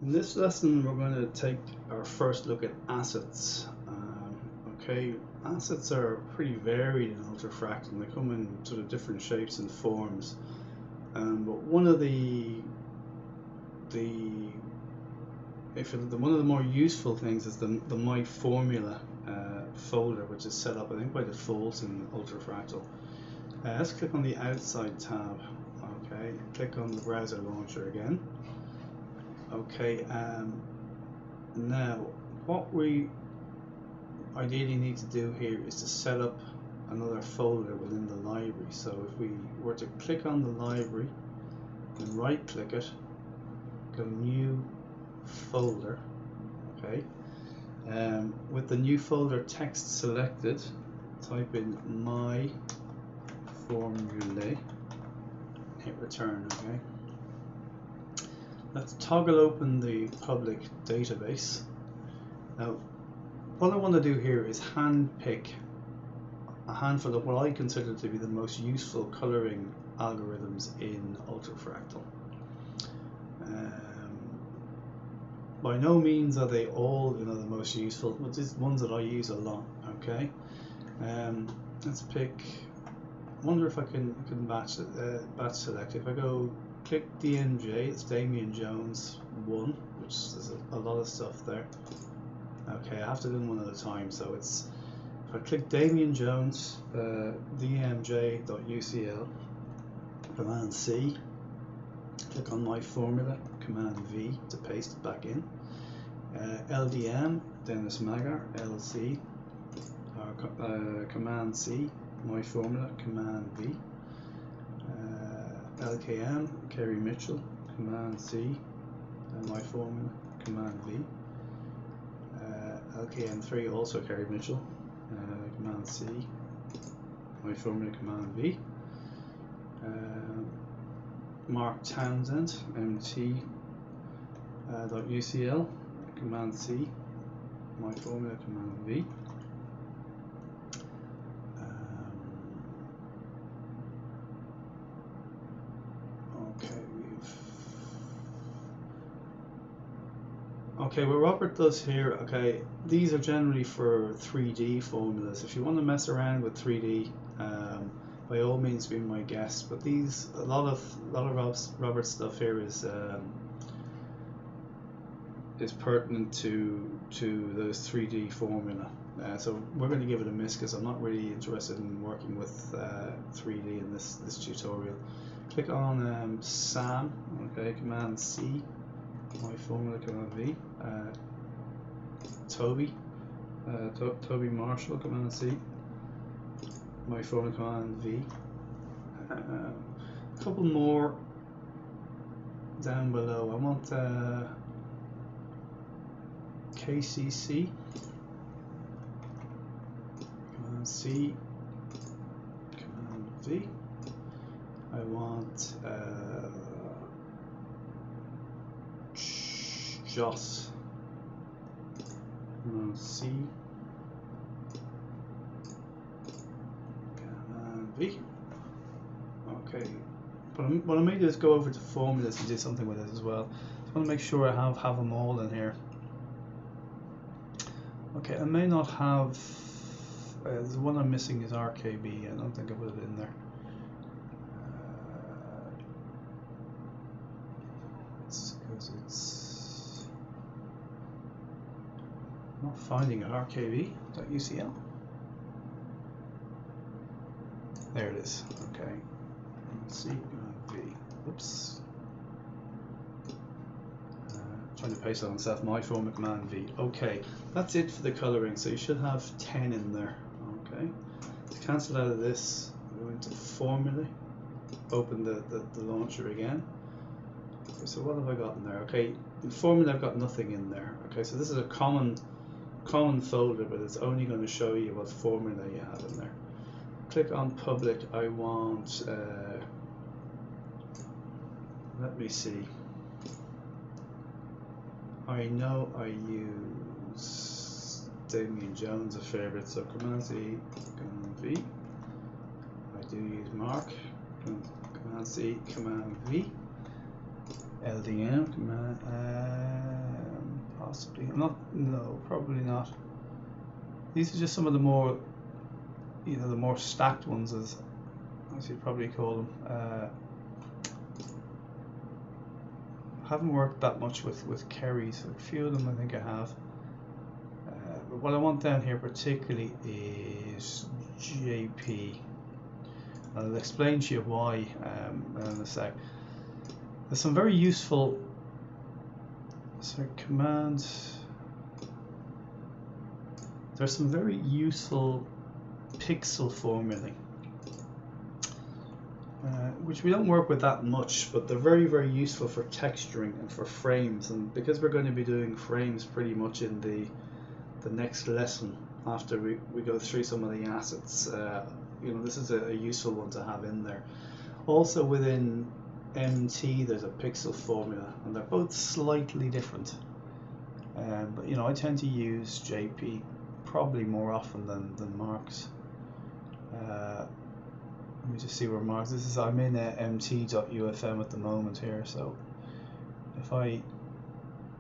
In this lesson, we're going to take our first look at assets. Okay, assets are pretty varied in ultrafractal, and they come in sort of different shapes and forms. But one of the more useful things is the My Formula folder, which is set up, I think, by default in ultrafractal. Let's click on the outside tab. Okay, click on the browser launcher again. Okay, now what we ideally need to do here is to set up another folder within the library. So if we were to click on the library and right click it, go new folder, okay, with the new folder text selected, type in my formulae, hit return. Okay, let's toggle open the public database. Now what I want to do here is hand pick a handful of what I consider to be the most useful coloring algorithms in ultrafractal. By no means are they all, the most useful, but these ones that I use a lot. Okay, let's pick. I wonder if I can batch select. If I go click DMJ, it's Damien Jones 1, which there's a lot of stuff there. Okay, I have to do them one at a time. So it's, if I click Damien Jones, dmj.ucl, Command C, click on My Formula, Command V to paste it back in. LDM, Dennis Magar, LC, Command C, My Formula, Command V. LKM, Kerry Mitchell, Command C, My Formula, Command V. LKM3, also Kerry Mitchell, Command C, My Formula, Command V. Mark Townsend, MT.UCL, Command C, My Formula, Command V. Okay, what Robert does here, okay, these are generally for 3D formulas. If you want to mess around with 3D, by all means be my guest. But these, a lot of Robert's stuff here is pertinent to those 3D formula. So we're going to give it a miss because I'm not really interested in working with 3D in this tutorial. Click on Sam, okay, Command C, My Formula, Command V. Toby Marshall, Command C, My Formula, Command V. A couple more down below. I want KCC, Command C, Command V. I want Joss, Command C, Command V. Okay, but what I may do is go over to formulas and do something with it as well. I want to make sure I have them all in here. Okay, I may not have. There's one I'm missing is RKB. I don't think I put it in there. It's because it's not finding RKB.UCL. There it is. Okay. C, V. Oops. Trying to paste it on myself. My Formula, Command V. Okay, that's it for the coloring. So you should have 10 in there. Okay. To cancel out of this, go into Formula. Open the launcher again. Okay, so what have I got in there? Okay, in Formula I've got nothing in there. Okay, so this is a common folder, but it's only going to show you what formula you have in there. Click on public. I want let me see. I know I use Damien Jones a fair bit, so Command C, Command V. I do use Mark, Command C, Command V. LDM command, possibly not. No, probably not. These are just some of the more, the more stacked ones, as you'd probably call them. Haven't worked that much with Kerry's. A few of them I think I have. But what I want down here particularly is JP. I'll explain to you why in a sec. There's some very useful commands. There's some very useful pixel formulae, which we don't work with that much, but they're very, very useful for texturing and for frames. And because we're going to be doing frames pretty much in the next lesson after we go through some of the assets, this is a useful one to have in there. Also within MT there's a pixel formula, and they're both slightly different, but I tend to use JP probably more often than Marks. Let me just see where Marks. I'm in mt.ufm at the moment here, so if I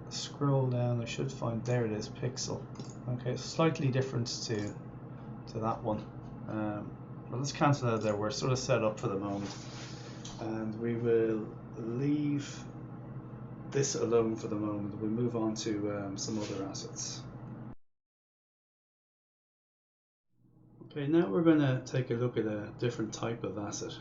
scroll down I should find, there it is, pixel. Okay, it's slightly different to that one, but let's cancel out there. We're sort of set up for the moment, and we will leave this alone for the moment. We'll move on to some other assets. Okay, now we're going to take a look at a different type of asset.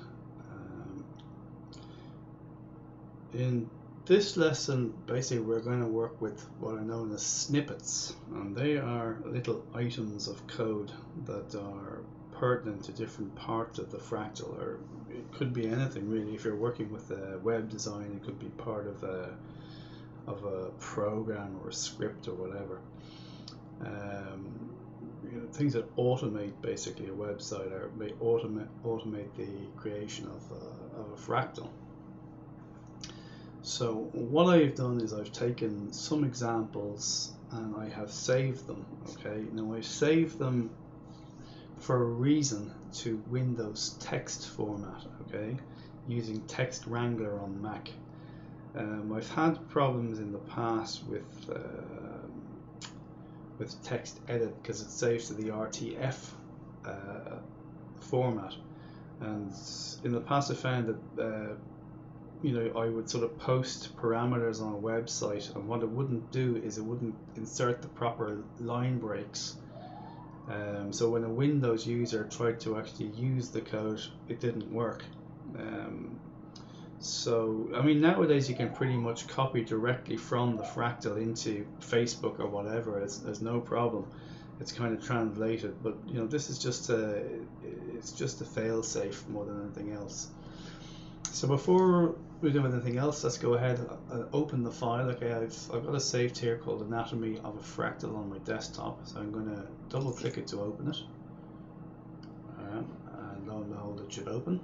In this lesson, basically we're going to work with what are known as snippets, and they are little items of code that are pertinent to different parts of the Fractal, or it could be anything really. If you're working with web design, it could be part of a program or a script or whatever. Things that automate basically a website, or may automate the creation of a fractal. So what I've done is I've taken some examples and I have saved them. Okay, now I've saved them for a reason, to Windows text format. Okay, using Text Wrangler on Mac. I've had problems in the past with text edit because it saves to the RTF format, and in the past I found that I would sort of post parameters on a website, and what it wouldn't do is it wouldn't insert the proper line breaks. So when a Windows user tried to actually use the code, it didn't work. So I mean, nowadays you can pretty much copy directly from the Fractal into Facebook or whatever. There's no problem. It's kind of translated, but this is just it's just a fail-safe more than anything else. So before we do anything else, let's go ahead and open the file. Okay, I've got a saved here called Anatomy of a Fractal on my desktop, so I'm going to double click it to open it, and lo and behold, it should open.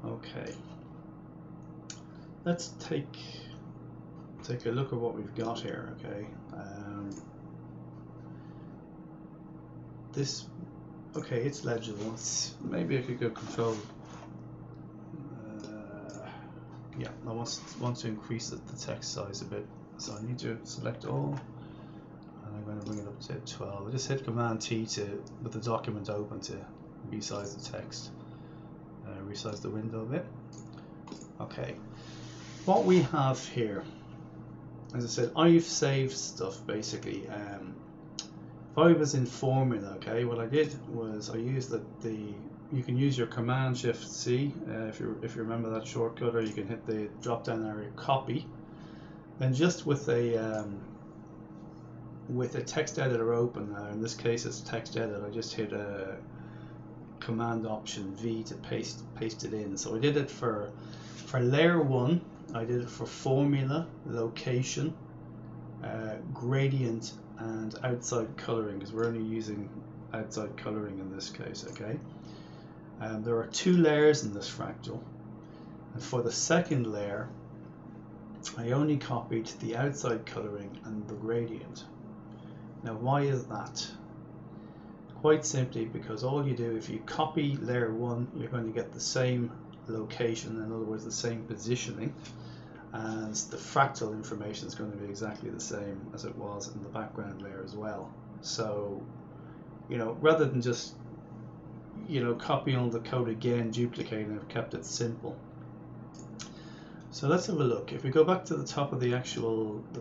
Okay, let's take a look at what we've got here. Okay, it's legible. Maybe I could go control. Yeah, I want to increase the text size a bit, so I need to select all, and I'm going to bring it up to 12. I just hit Command T with the document open to resize the text, resize the window a bit. Okay, what we have here, as I said, I've saved stuff basically. If I was in Formula, okay, what I did was I used you can use your Command Shift C if you remember that shortcut, or you can hit the drop down area copy, and just with a text editor open, in this case it's text edit, I just hit a Command Option V to paste it in. So I did it for layer 1, I did it for formula, location, gradient, and outside coloring, because we're only using outside coloring in this case. Okay, there are 2 layers in this fractal, and for the second layer I only copied the outside coloring and the gradient. Now why is that? Quite simply because all you do, if you copy layer 1, you're going to get the same location, in other words the same positioning, and the fractal information is going to be exactly the same as it was in the background layer as well. So, you know, rather than just, you know, copying all the code again, duplicating, I've kept it simple. So let's have a look. If we go back to the top of the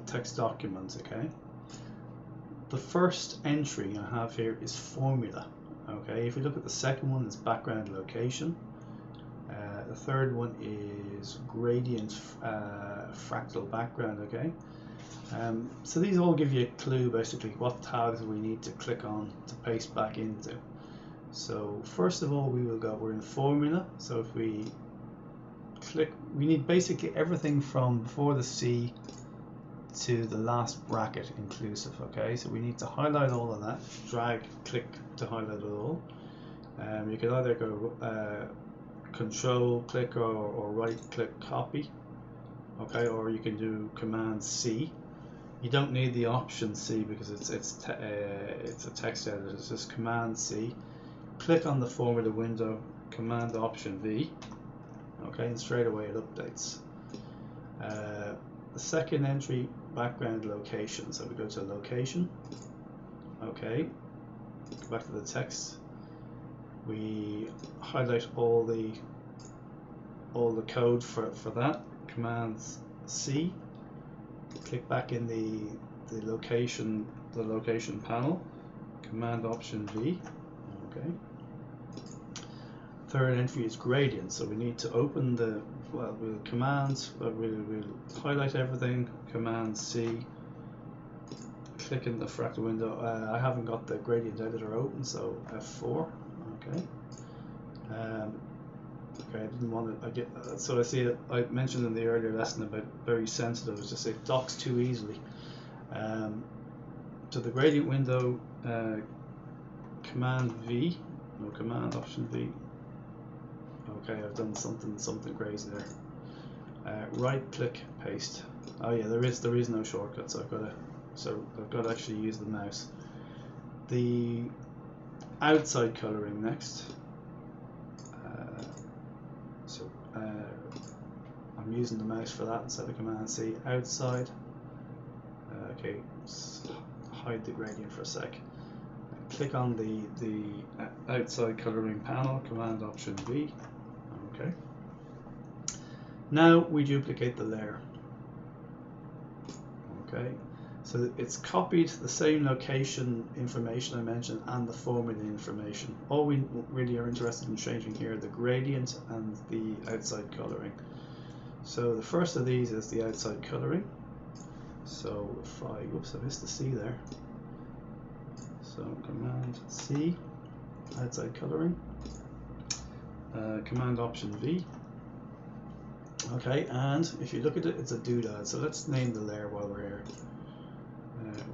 text document, okay, the first entry I have here is formula. Okay, if we look at the second one, it's background location. The third one is gradient fractal background. Okay, so these all give you a clue basically what tags we need to click on to paste back into. So first of all, we're in formula. So if we click, we need basically everything from before the C to the last bracket inclusive. Okay, so we need to highlight all of that, drag, click to highlight it all. You can either go control click or right click copy, okay, or you can do command C. You don't need the option C because it's a text editor. It's just command C, click on the formula window, command option V, okay, and straight away it updates. The second entry, background location, so we go to location, okay, go back to the text, we highlight all the code for that, command C, click back in the location panel, command option V, okay. Third entry is gradient, so we need to open we'll highlight everything, command C, click in the fractal window. I haven't got the gradient editor open, so F4, okay. Okay, I didn't want to, so I see it, I mentioned in the earlier lesson about very sensitive, it's just it docks too easily. To the gradient window, command V, no, command option V. Okay, I've done something crazy there. Right click, paste. Oh yeah, there is no shortcut, so I've got to actually use the mouse. The outside coloring next. I'm using the mouse for that instead of command C. Outside. Okay, hide the gradient for a sec. Click on the outside coloring panel, command option V. Okay. Now we duplicate the layer. Okay, so it's copied the same location information I mentioned and the formula information. All we really are interested in changing here are the gradient and the outside coloring. So the first of these is the outside coloring. So if whoops, I missed the C there. So command C, outside coloring, command option V. Okay, and if you look at it, it's a doodad. So let's name the layer while we're here.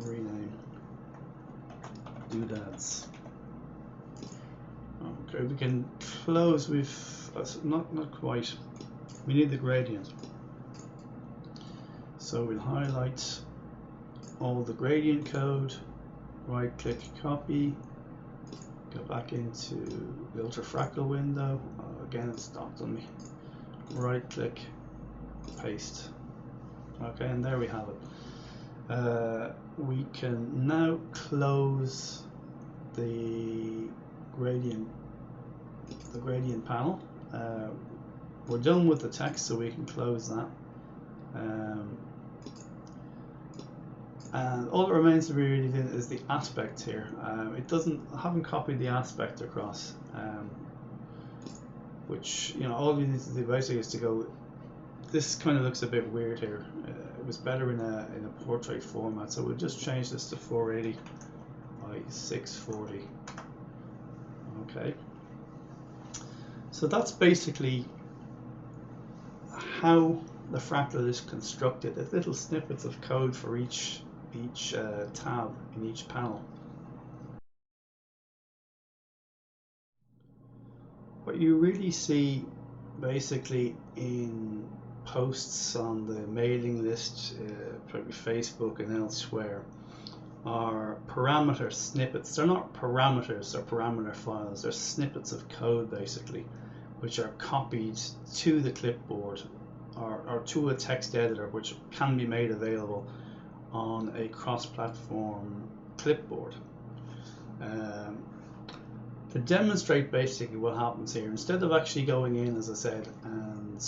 Rename doodads. Okay, we can close with not quite. We need the gradient. So we'll highlight all the gradient code, right click copy, go back into the ultrafractal window. Again, it's docked on me. Right click, paste. Okay, and there we have it. We can now close the gradient panel. We're done with the text, so we can close that. And all that remains to be really done is the aspect here. I haven't copied the aspect across, which, you know, all you need to do basically is to go, this kind of looks a bit weird here. It was better in a portrait format, so we'll just change this to 480 by 640. Okay, so that's basically how the Fractal is constructed. It's little snippets of code for each tab in each panel. What you really see basically in posts on the mailing list, probably Facebook and elsewhere, are parameter snippets. They're not parameters, they're parameter files. They're snippets of code basically, which are copied to the clipboard or to a text editor, which can be made available on a cross-platform clipboard. To demonstrate basically what happens here, instead of actually going in, as I said, and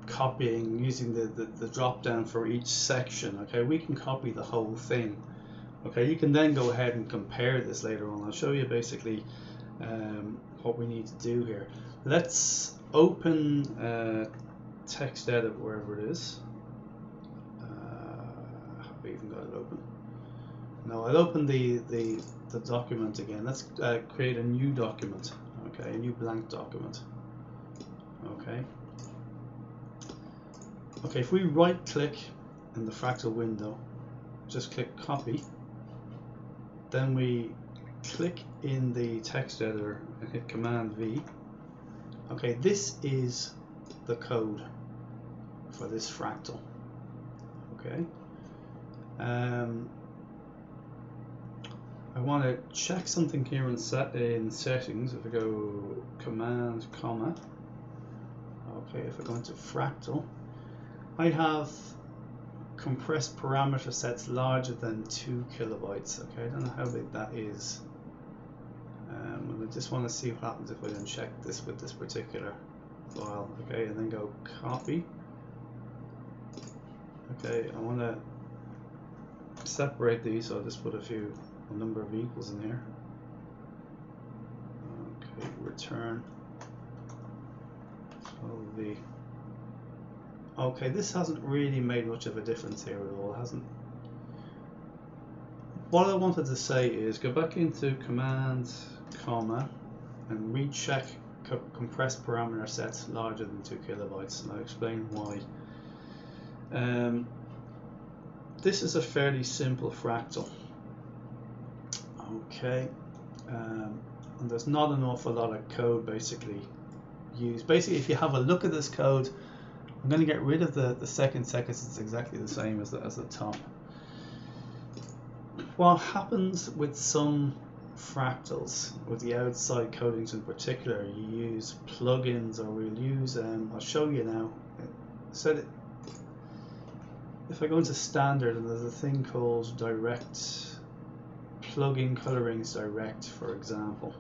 copying using the drop down for each section, okay, we can copy the whole thing. Okay, you can then go ahead and compare this later on. I'll show you basically what we need to do here. Let's open text edit wherever it is. Have we even got it open? No, I'll open the document again. Let's create a new document. Okay, a new blank document. Okay. Okay, if we right click in the Fractal window, just click copy, then we click in the text editor and hit Command V. Okay, this is the code for this fractal. Okay. I want to check something here in settings. If I go Command, comma. Okay, if I go into Fractal, I have compressed parameter sets larger than 2 kilobytes. Okay, I don't know how big that is. And I just want to see what happens if I uncheck this with this particular file. Okay, and then go copy. Okay, I want to separate these, so I'll just put a number of equals in here. Okay, return. So the okay, this hasn't really made much of a difference here at all, hasn't. What I wanted to say is go back into Command, comma, and recheck compressed parameter sets larger than 2 kilobytes, and I'll explain why. This is a fairly simple fractal. Okay, and there's not an awful lot of code basically used. Basically, if you have a look at this code, I'm going to get rid of the second seconds. It's exactly the same as the top. What happens with some fractals, with the outside codings in particular, you use plugins, or we'll use, I'll show you now. So that if I go into standard, and there's a thing called direct, plugin colorings direct, for example.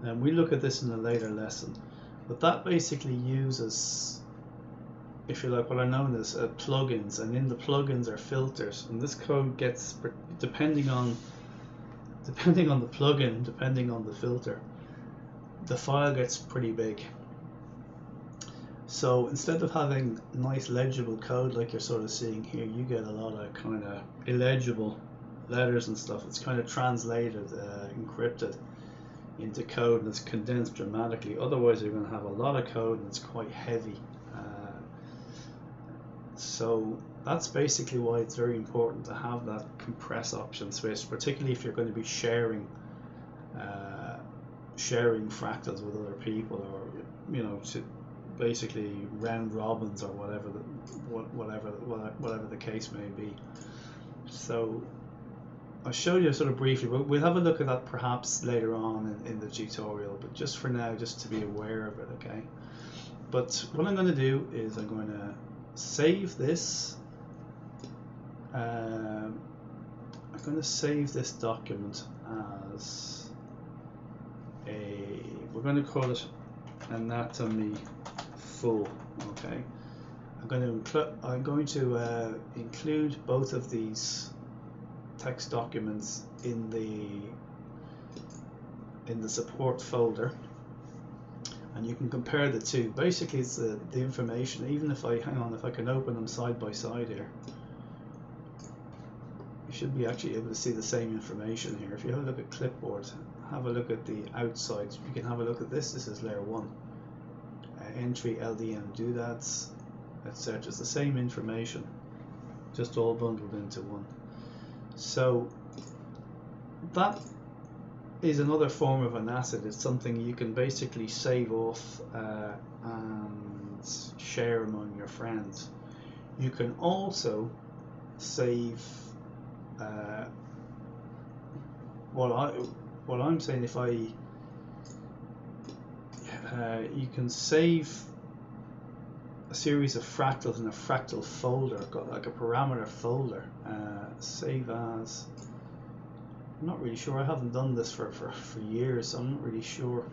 And we look at this in a later lesson. But that basically uses, if you like, what are known as plugins, and in the plugins are filters, and this code gets, depending on the plugin, depending on the filter, the file gets pretty big. So instead of having nice legible code like you're sort of seeing here, you get a lot of kind of illegible letters and stuff. It's kind of translated, encrypted into code, and it's condensed dramatically. Otherwise you're going to have a lot of code and it's quite heavy. So that's basically why it's very important to have that compress option switched, particularly if you're going to be sharing fractals with other people, or you know, to basically round robins, or whatever the case may be. So I'll show you sort of briefly, but we'll have a look at that perhaps later on in the tutorial, but just for now, just to be aware of it, okay? But what I'm going to do is I'm going to save this. I'm going to save this document as we're going to call it anatomy full. Okay, I'm going to include both of these text documents in the support folder, and you can compare the two. Basically, it's the information. Even if I if I can open them side by side here, you should be actually able to see the same information here. If you have a look at clipboard, have a look at the outside. You can have a look at this. This is layer 1. Entry, LDM doodads, etc. It's the same information, just all bundled into one. So that is another form of an asset. It's something you can basically save off and share among your friends. You can also save what I'm saying, if I you can save a series of fractals in a fractal folder. I've got like a parameter folder. Save as. I'm not really sure. I haven't done this for years, so I'm not really sure.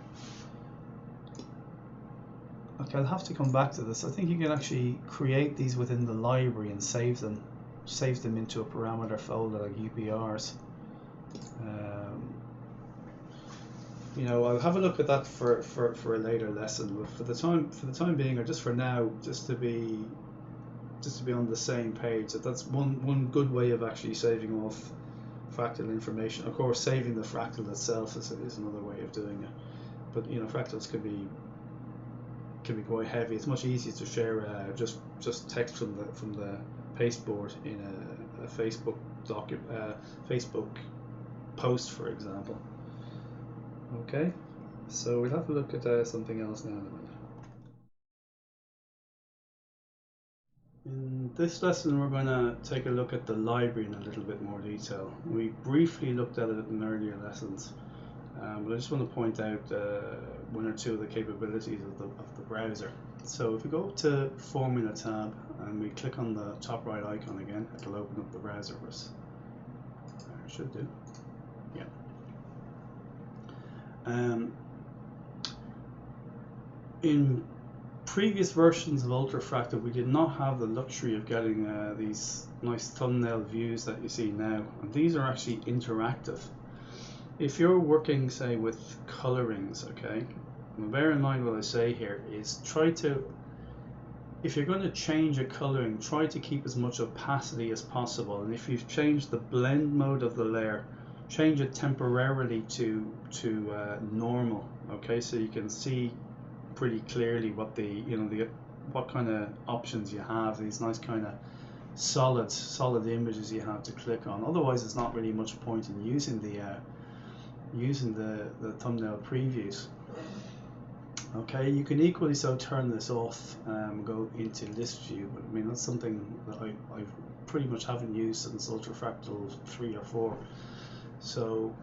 Okay, I'll have to come back to this. I think you can actually create these within the library and save them into a parameter folder like UPRs. You know, I'll have a look at that for a later lesson. But for the time being, or just for now, just to be on the same page, that's one good way of actually saving off fractal information. Of course, saving the fractal itself is another way of doing it. But you know, fractals can be quite heavy. It's much easier to share just text from the pasteboard in a Facebook Facebook post, for example. Okay, so we'll have a look at something else now in a minute. In this lesson, we're going to take a look at the library in a little bit more detail. We briefly looked at it in earlier lessons, but I just want to point out one or two of the capabilities of the browser. So if we go up to Formula tab and we click on the top right icon again, it'll open up the browser for us. It should do. Yeah. In previous versions of Ultrafractal, we did not have the luxury of getting these nice thumbnail views that you see now, and these are actually interactive. If you're working, say, with colorings, okay, now bear in mind what I say here is if you're going to change a coloring, try to keep as much opacity as possible, and if you've changed the blend mode of the layer, change it temporarily to normal, okay, so you can see pretty clearly what what kind of options you have, these nice kind of solid images you have to click on. Otherwise, there's not really much point in using the thumbnail previews. Okay, you can equally so turn this off and go into list view, but I mean that's something that I pretty much haven't used since Ultrafractal 3 or 4. So,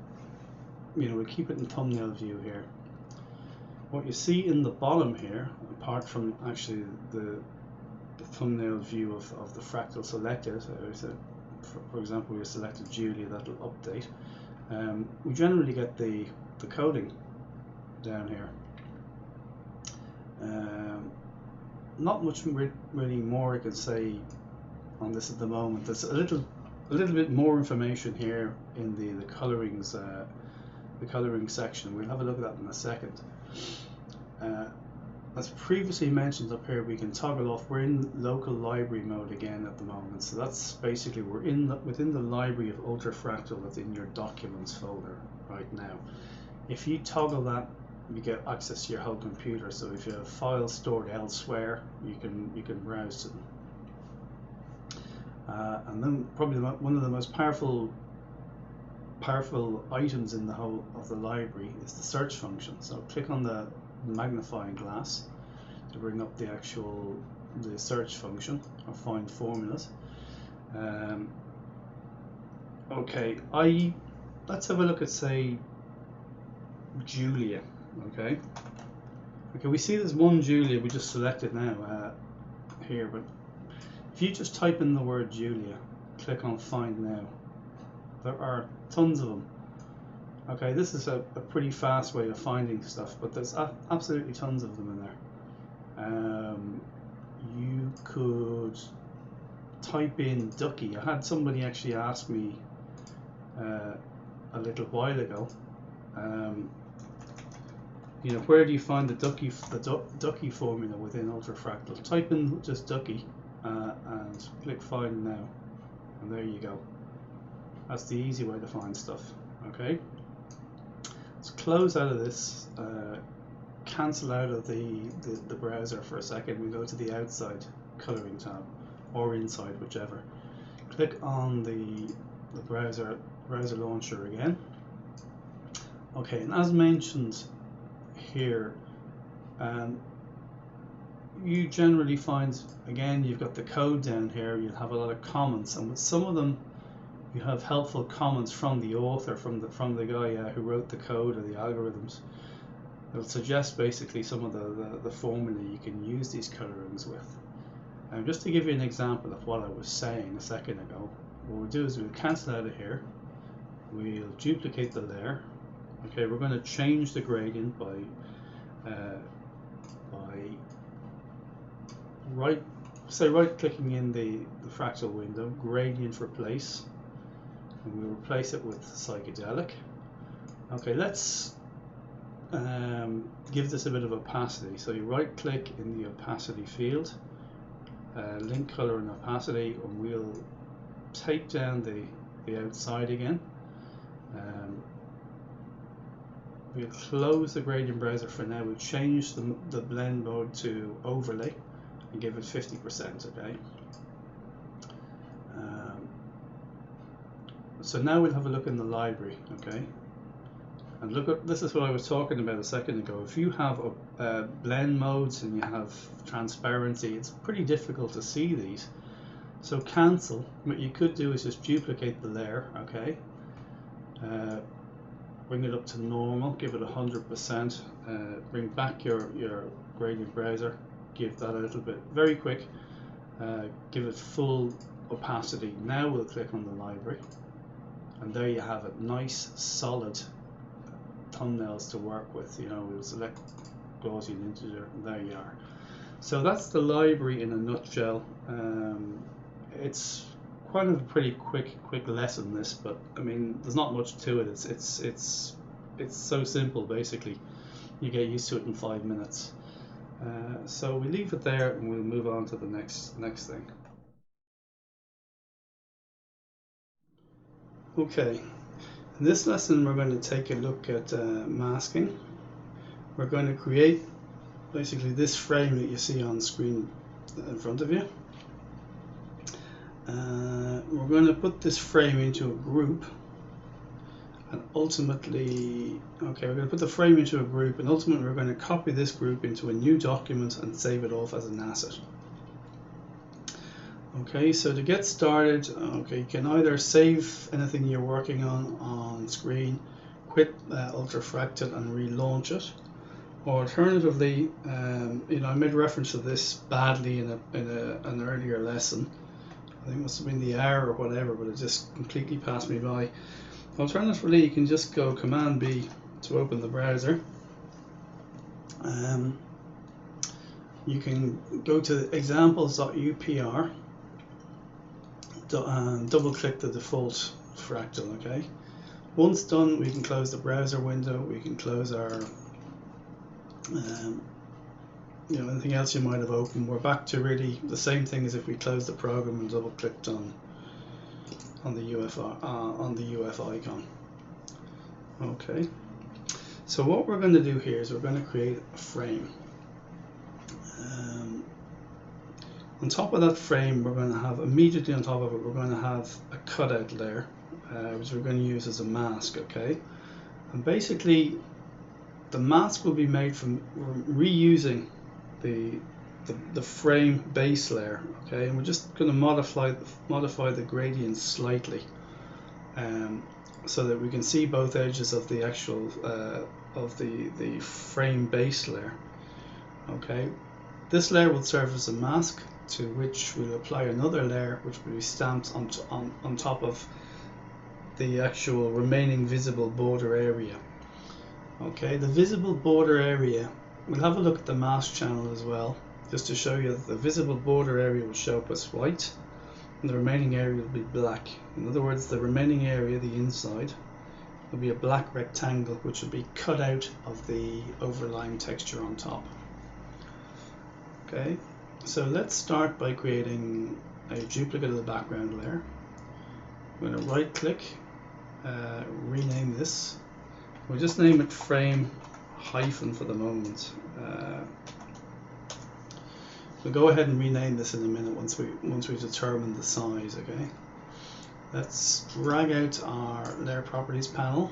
you know, we keep it in thumbnail view here. What you see in the bottom here, apart from actually the thumbnail view of the fractal selected, for example, we selected Julia, that'll update. We generally get the coding down here. Not much really more I can say on this at the moment. There's a little bit more information here in the colorings, the coloring section. We'll have a look at that in a second. As previously mentioned up here, we can toggle off. We're in local library mode again at the moment, so that's basically we're within the library of Ultrafractal that's in your documents folder right now. If you toggle that, you get access to your whole computer. So if you have files stored elsewhere, you can browse to them. And then probably one of the most powerful items in the whole of the library is the search function. So click on the magnifying glass to bring up the search function or find formulas. Okay, let's have a look at, say, Julia. Okay, we see there's one Julia we just selected now here, but if you just type in the word Julia, click on find now, there are tons of them. Okay, this is a pretty fast way of finding stuff, but there's absolutely tons of them in there. You could type in ducky. I had somebody actually ask me a little while ago, you know, where do you find the ducky formula within Ultrafractal? Type in just ducky and click find now, and there you go. That's the easy way to find stuff. Okay, let's close out of this, cancel out of the browser for a second. We go to the outside coloring tab, or inside, whichever. Click on the browser launcher again. Okay, and as mentioned here, you generally find, again, you've got the code down here, you'll have a lot of comments, and with some of them you have helpful comments from the author, from the guy who wrote the code or the algorithms. It'll suggest basically some of the formula you can use these colorings with. And just to give you an example of what I was saying a second ago, what we'll do is we'll cancel out of here, we'll duplicate the layer. Okay, we're going to change the gradient by right clicking in the fractal window, gradient replace, and we'll replace it with psychedelic. Okay, let's give this a bit of opacity. So you right click in the opacity field, link color and opacity, and we'll take down the outside again. We'll close the gradient browser for now. We'll change the blend mode to overlay and give it 50%. Okay. So now we'll have a look in the library. Okay. And look at this is what I was talking about a second ago. If you have blend modes and you have transparency, it's pretty difficult to see these. So cancel. What you could do is just duplicate the layer. Okay. Bring it up to normal, give it 100%, bring back your gradient browser, give that a little bit, very quick, give it full opacity. Now we'll click on the library, and there you have it, nice solid thumbnails to work with. You know, we'll select Gaussian integer, and there you are. So that's the library in a nutshell. It's kind of a pretty quick lesson, this, but I mean there's not much to it. It's so simple. Basically you get used to it in 5 minutes. So we leave it there and we'll move on to the next thing. Okay, in this lesson we're going to take a look at masking. We're going to create basically this frame that you see on screen in front of you. We're going to put this frame into a group, and ultimately, okay, we're going to put the frame into a group, and ultimately we're going to copy this group into a new document and save it off as an asset. Okay, so to get started, okay, you can either save anything you're working on screen, quit Ultra Fractal and relaunch it, or alternatively, you know, I made reference to this badly in an earlier lesson. I think it must have been the hour or whatever, but it just completely passed me by. Alternatively, you can just go Command B to open the browser. You can go to examples.upr and double click the default fractal. Okay. Once done, we can close the browser window. We can close our you know, anything else you might have opened. We're back to really the same thing as if we closed the program and double clicked on the UF icon. Okay, so what we're going to do here is we're going to create a frame. On top of that frame, we're going to have immediately on top of it, we're going to have a cutout layer, which we're going to use as a mask. Okay, and basically the mask will be made from reusing the frame base layer. Okay, and we're just going to modify the gradient slightly, so that we can see both edges of the actual of the frame base layer. Okay, this layer will serve as a mask, to which we'll apply another layer which will be stamped on top of the actual remaining visible border area. Okay, the visible border area, we'll have a look at the mask channel as well, just to show you that the visible border area will show up as white and the remaining area will be black. In other words, the remaining area, the inside, will be a black rectangle which will be cut out of the overlying texture on top. Okay, so let's start by creating a duplicate of the background layer. I'm going to right click, rename this. We'll just name it frame hyphen for the moment. We'll go ahead and rename this in a minute once we've determined the size. Okay, let's drag out our layer properties panel.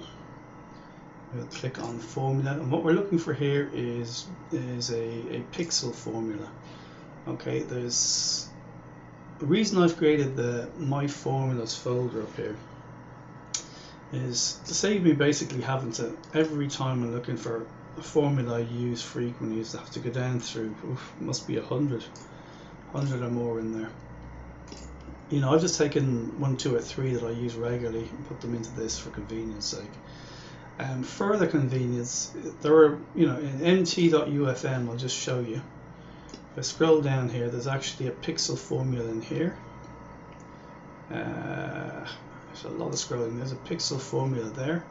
We'll click on formula, and what we're looking for here is a pixel formula. Okay, there's the reason I've created the My Formulas folder up here is to save me basically having to, every time I'm looking for formula I use frequently is to have to go down through, must be 100 or more in there. You know, I've just taken 1, 2 or 3 that I use regularly and put them into this for convenience sake. Further convenience, there are, you know, in nt.ufm, I'll just show you. If I scroll down here, there's actually a pixel formula in here. There's a lot of scrolling. There's a pixel formula there.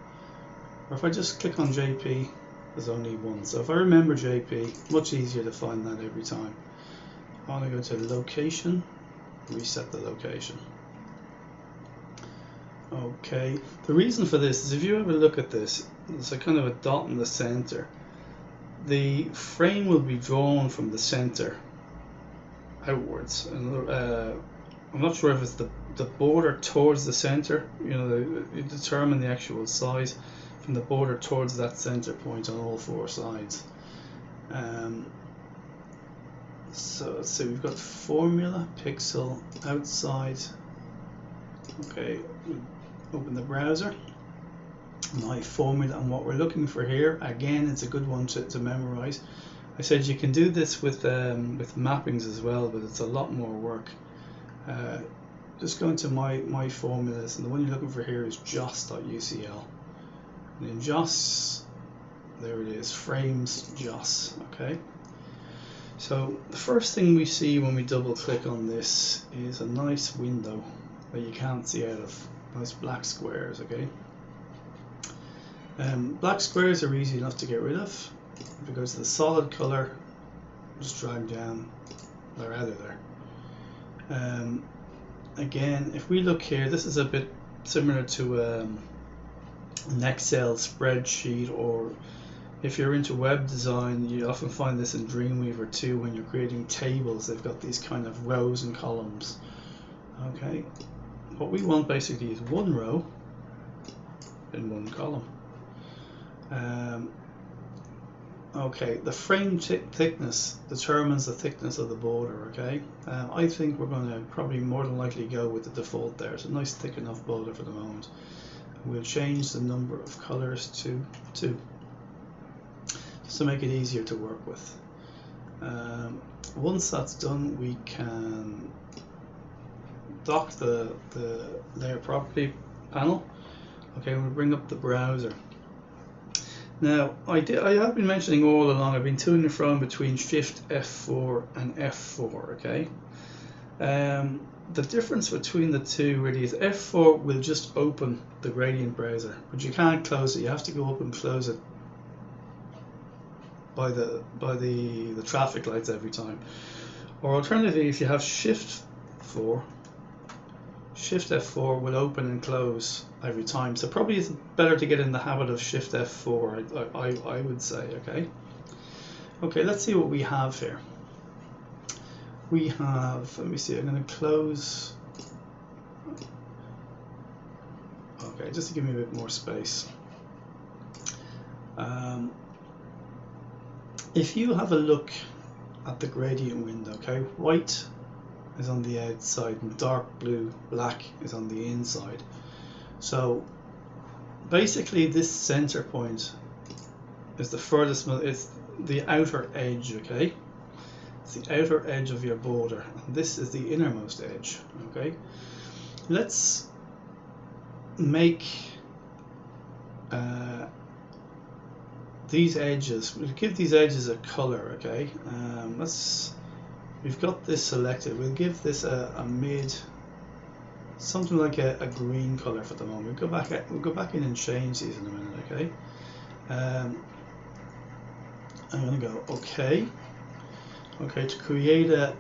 Or if I just click on JP, there's only one. So if I remember JP, much easier to find that every time. I want to go to location, reset the location. Okay, the reason for this is if you have a look at this, there's a kind of a dot in the center. The frame will be drawn from the center outwards. And, I'm not sure if it's the border towards the center, you know, you determine the actual size from the border towards that center point on all 4 sides. So let's see, we've got formula, pixel, outside. Okay, open the browser, my formula, and what we're looking for here, again, it's a good one to memorize. I said you can do this with mappings as well, but it's a lot more work. Just go into my formulas, and the one you're looking for here is joss.ucl. And in joss, there it is, frames joss. Okay. So the first thing we see when we double click on this is a nice window that you can't see out of. Nice black squares. Okay. Black squares are easy enough to get rid of because the solid color, just drag down, they're out of there. Again, if we look here, this is a bit similar to an Excel spreadsheet, or if you're into web design, you often find this in Dreamweaver too. When you're creating tables, they've got these kind of rows and columns. Okay, what we want basically is one row in one column. Okay, the frame thickness determines the thickness of the border. Okay, I think we're going to probably more than likely go with the default there. It's a nice thick enough border for the moment. We'll change the number of colors to 2, just to make it easier to work with. Once that's done, we can dock the layer property panel. Okay, we'll bring up the browser. Now, I have been mentioning all along, I've been to and from between Shift F4 and F4, okay? The difference between the two really is F4 will just open the gradient browser, but you can't close it. You have to go up and close it by the traffic lights every time. Or alternatively, if you have Shift F4 will open and close every time. So probably it's better to get in the habit of Shift F4, I would say. Okay, let's see what we have here. We have, let me see, I'm going to close. Okay, just to give me a bit more space. If you have a look at the gradient window, okay, white is on the outside and dark blue, black is on the inside. So basically this center point is the furthest, it's the outer edge, okay? It's the outer edge of your border, and this is the innermost edge, okay? Let's make these edges, we'll give these edges a color, okay? We've got this selected, we'll give this a mid, something like a green color for the moment. We'll go back in and change these in a minute, okay? I'm going to go OK. Okay, to create a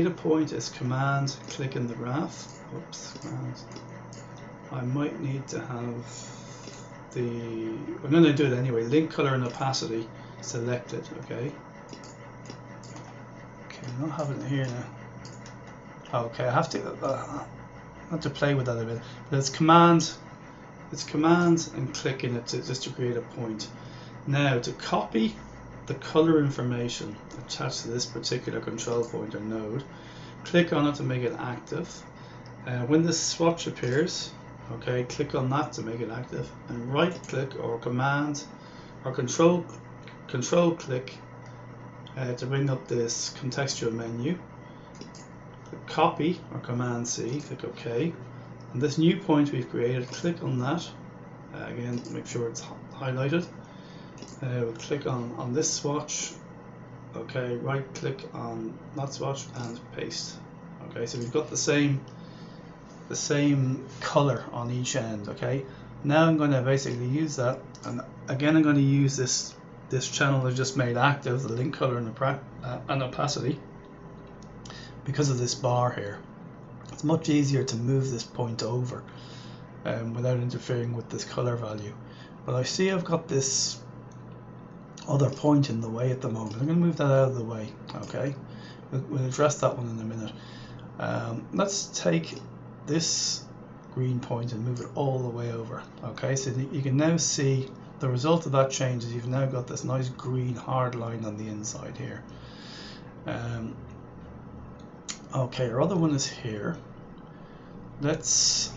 point is Command click in the graph. Oops, Command. I might need to have I'm going to do it anyway. Link color and opacity selected. Okay. Okay, I'm not having it here now. Okay, I have to play with that a bit. But it's Command and click in it just to create a point. Now to copy the color information attached to this particular control point or node, click on it to make it active. When this swatch appears, okay, click on that to make it active, and right click or command or control control click to bring up this contextual menu. Copy or Command C, click OK. And this new point we've created, click on that. Again, make sure it's highlighted. We'll click on this swatch. Okay, right click on that swatch and paste. Okay, so we've got the same color on each end. Okay, now I'm going to basically use that, and again I'm going to use this channel I just made active, the link color and opacity, because of this bar here. It's much easier to move this point over without interfering with this color value. But I see I've got this other point in the way at the moment. I'm going to move that out of the way. Okay, we'll address that one in a minute. Let's take this green point and move it all the way over. Okay, so you can now see the result of that change is you've now got this nice green hard line on the inside here. Okay, our other one is here. Let's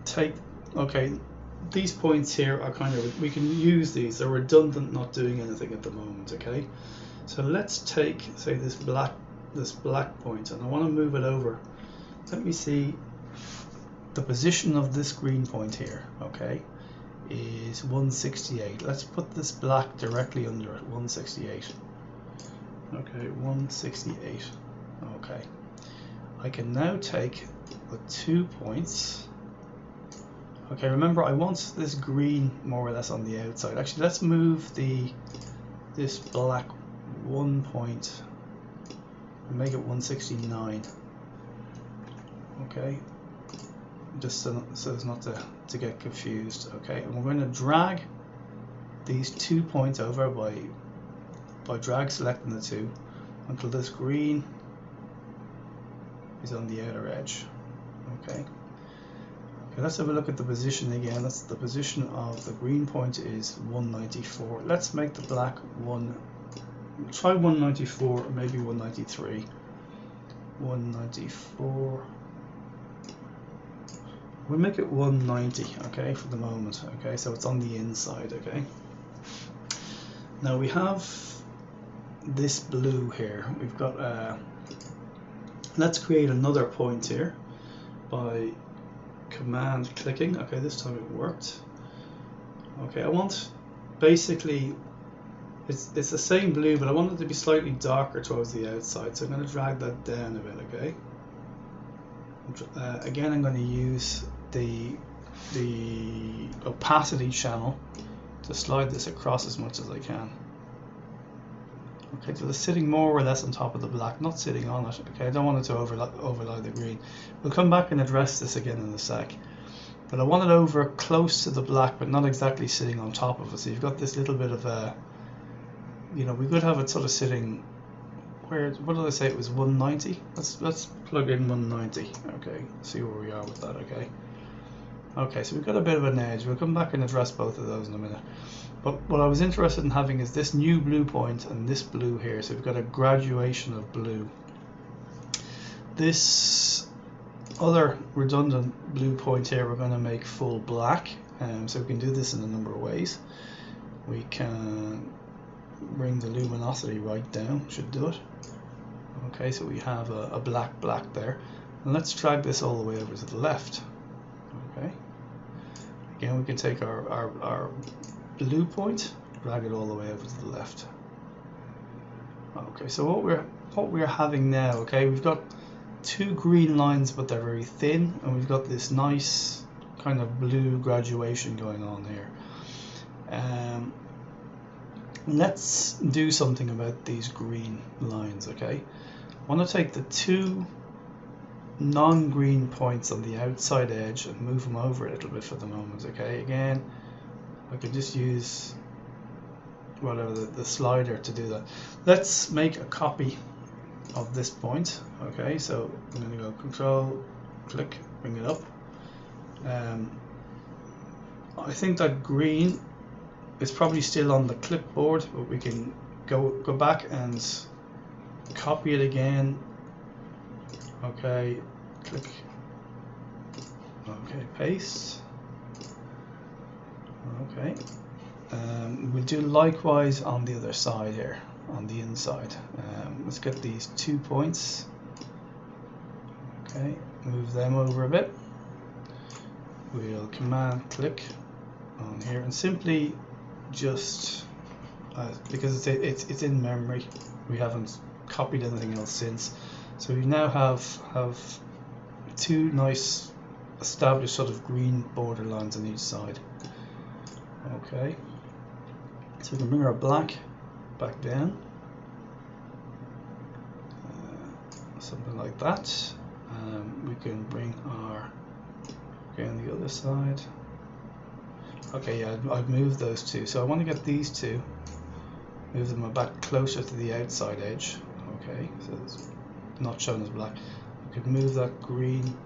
take, okay, these points here are kind of, we can use these, they're redundant, not doing anything at the moment. Okay, so let's take, say, this black point, and I want to move it over. Let me see, the position of this green point here, okay, is 168. Let's put this black directly under it, 168. Okay, 168. Okay, I can now take the 2 points. Okay, remember I want this green more or less on the outside. Actually, let's move this black 1 point and make it 169. Okay, just so as not to get confused. Okay, and we're going to drag these 2 points over by drag selecting the 2 until this green is on the outer edge. Okay. Okay, let's have a look at the position again. That's the position of the green point is 194. Let's make the black one. Try 194 or maybe 193. 194. We'll make it 190. Okay, for the moment. Okay, so it's on the inside. Okay. Now we have this blue here. We've got. Let's create another point here by command clicking. Okay, this time it worked. Okay, I want basically it's the same blue, but I want it to be slightly darker towards the outside, so I'm going to drag that down a bit. Okay, again I'm going to use the opacity channel to slide this across as much as I can. Okay, so it's sitting more or less on top of the black, not sitting on it. Okay, I don't want it to overlay the green. We'll come back and address this again in a sec. But I want it over close to the black, but not exactly sitting on top of it. So you've got this little bit of a, you know, we could have it sort of sitting, where, what did I say, it was 190? Let's plug in 190. Okay, see where we are with that. Okay, so we've got a bit of an edge. We'll come back and address both of those in a minute. But what I was interested in having is this new blue point and this blue here. So we've got a graduation of blue. This other redundant blue point here we're going to make full black. So we can do this in a number of ways. We can bring the luminosity right down, should do it. Okay, so we have a black there. And let's drag this all the way over to the left. Okay. Again, we can take our blue point, drag it all the way over to the left. Okay, so what we're having now, okay, we've got two green lines, but they're very thin, and we've got this nice kind of blue graduation going on here. Let's do something about these green lines. Okay, I want to take the two non-green points on the outside edge and move them over a little bit for the moment. Okay, again, I can just use whatever the slider to do that. Let's make a copy of this point. Okay, so I'm going to go Control, click, bring it up. I think that green is probably still on the clipboard, but we can go back and copy it again. Okay, click. Okay, paste. Okay, We'll do likewise on the other side here, on the inside. Let's get these 2 points. Okay, move them over a bit. We'll command click on here and simply just because it's in memory, we haven't copied anything else since, so we now have 2 nice established sort of green border lines on each side. Okay, so we can bring our black back down, something like that. We can bring our on the other side. Okay, yeah, I've moved those 2, so I want to get these 2, move them back closer to the outside edge. Okay, so it's not shown as black. We could move that green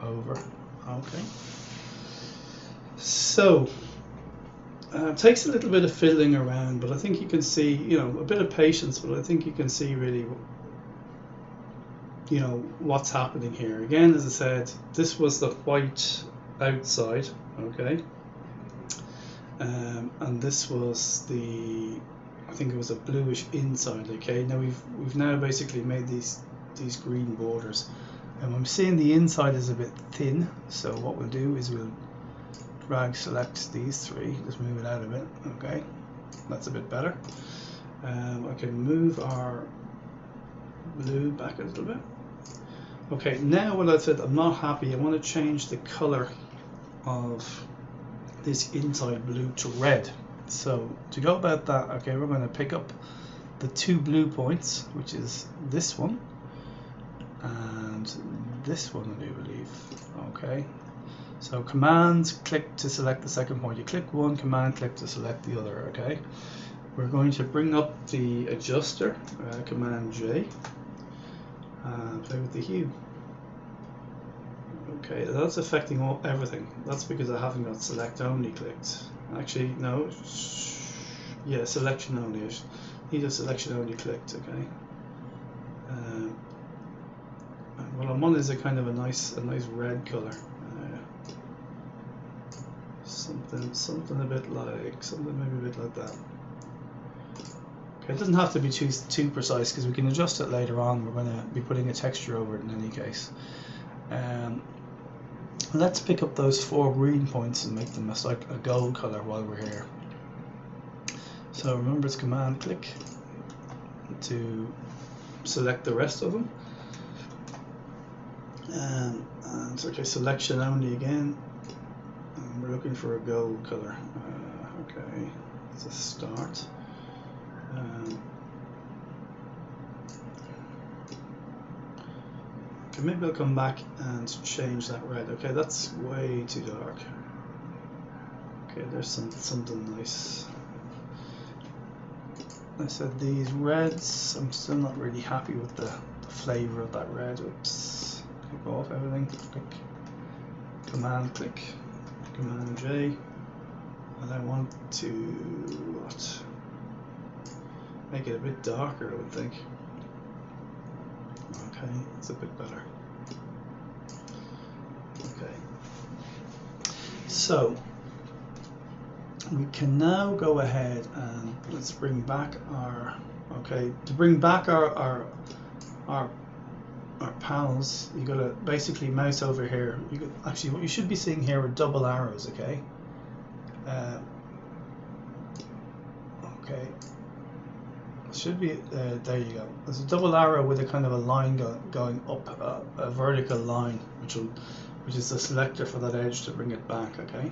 over. Okay, so it takes a little bit of fiddling around, but I think you can see, you know, a bit of patience, but I think you can see really, you know, what's happening here. Again, as I said, this was the white outside, okay, and this was the, I think it was a bluish inside. Okay, now we've now basically made these green borders, and I'm seeing the inside is a bit thin, so what we'll do is we'll drag select these 3, just move it out a bit. Okay, that's a bit better. I can move our blue back a little bit. Okay, now what I said, I'm not happy. I want to change the color of this inside blue to red. So to go about that, okay, we're going to pick up the 2 blue points, which is this one and this one, I do believe. Okay, so command click to select the second point. You click one, command click to select the other. Okay, we're going to bring up the adjuster, command J. Play with the hue. Okay, that's affecting everything. That's because I haven't got select only clicked. Actually, no. Yeah, selection only. I need a selection only clicked. Okay. What I want is a kind of a nice red color. Something a bit like maybe a bit like that. Okay, it doesn't have to be too precise because we can adjust it later on. We're going to be putting a texture over it in any case. Let's pick up those 4 green points and make them like a gold color while we're here. So remember, it's command click to select the rest of them. And okay, selection only again. And we're looking for a gold color. Okay, it's a start. Okay, maybe I'll come back and change that red. Okay, that's way too dark. Okay, there's something nice. I said these reds, I'm still not really happy with the flavor of that red. Oops, click off everything, click, command click, command J, and I want to what? Make it a bit darker, I would think. Okay, it's a bit better. Okay, so we can now go ahead and let's bring back our, okay, to bring back our panels, you gotta basically mouse over here. You could, actually what you should be seeing here are double arrows. Okay, okay, should be there you go. There's a double arrow with a kind of a line going up, a vertical line, which is the selector for that edge to bring it back. Okay.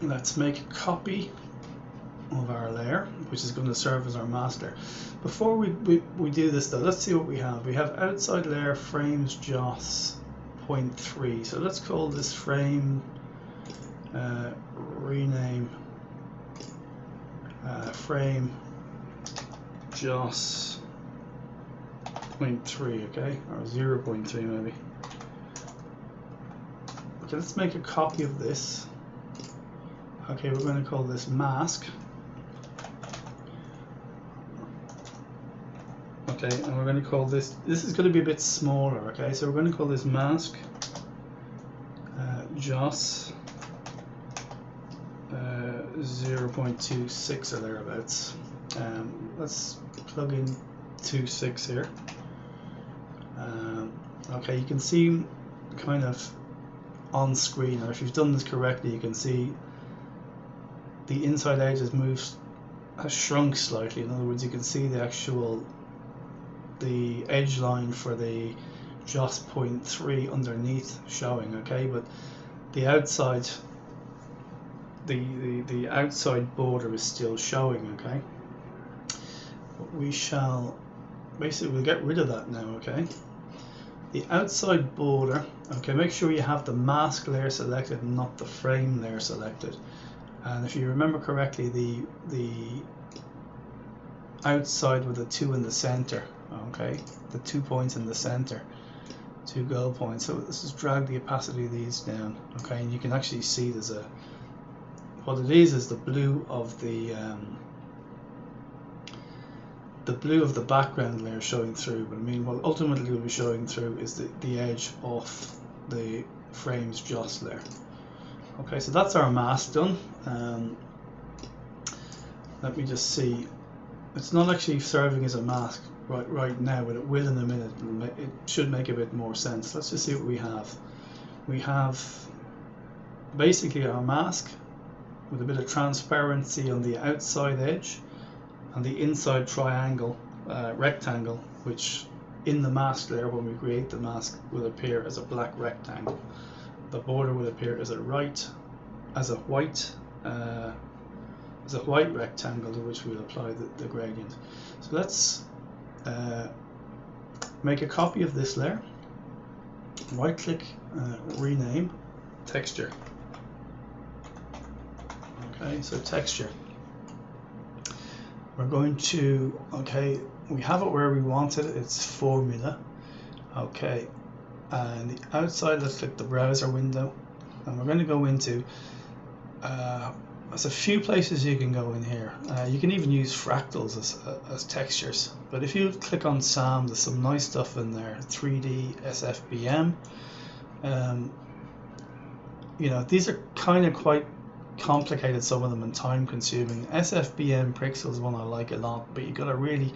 Let's make a copy of our layer, which is going to serve as our master. Before we do this though, let's see what we have. We have outside layer frames JOS 0.3. So let's call this frame rename frame JOS 0.3, okay, or 0.3 maybe. Okay, let's make a copy of this. Okay, we're going to call this mask. Okay, and we're going to call this is going to be a bit smaller. Okay, so we're going to call this mask Joss 0.26 or thereabouts. Let's plug in 2.6 here. Okay, you can see kind of on screen, or if you've done this correctly, you can see the inside edge has shrunk slightly. In other words, you can see the edge line for the Joss 0.3 underneath showing. Okay, but the outside the outside border is still showing. Okay, but we shall basically, we'll get rid of that now. Okay, the outside border, okay, make sure you have the mask layer selected and not the frame layer selected. And if you remember correctly, the outside with the 2 in the center, okay, the 2 points in the center, 2 goal points. So let's just drag the opacity of these down. Okay, and you can actually see there's what it is the blue of the background layer showing through. But I mean, what ultimately will be showing through is the edge of the frame's Joss layer. Okay, so that's our mask done. Let me just see. It's not actually serving as a mask right now, but it will in a minute. It should make a bit more sense. Let's just see what we have. We have basically our mask with a bit of transparency on the outside edge and the inside triangle, rectangle, which in the mask layer, when we create the mask, will appear as a black rectangle. The border will appear as a white rectangle to which we'll apply the gradient. So let's make a copy of this layer. Right click, rename, texture. Okay, so texture. We're going to, okay, we have it where we wanted it. It's formula. Okay, and the outside, let's click the browser window, and we're going to go into there's a few places you can go in here. You can even use fractals as textures, but if you click on SAM, there's some nice stuff in there. 3D SFBM. You know, these are kind of quite complicated, some of them, and time consuming. SFBM Pixel is one I like a lot, but you got to really,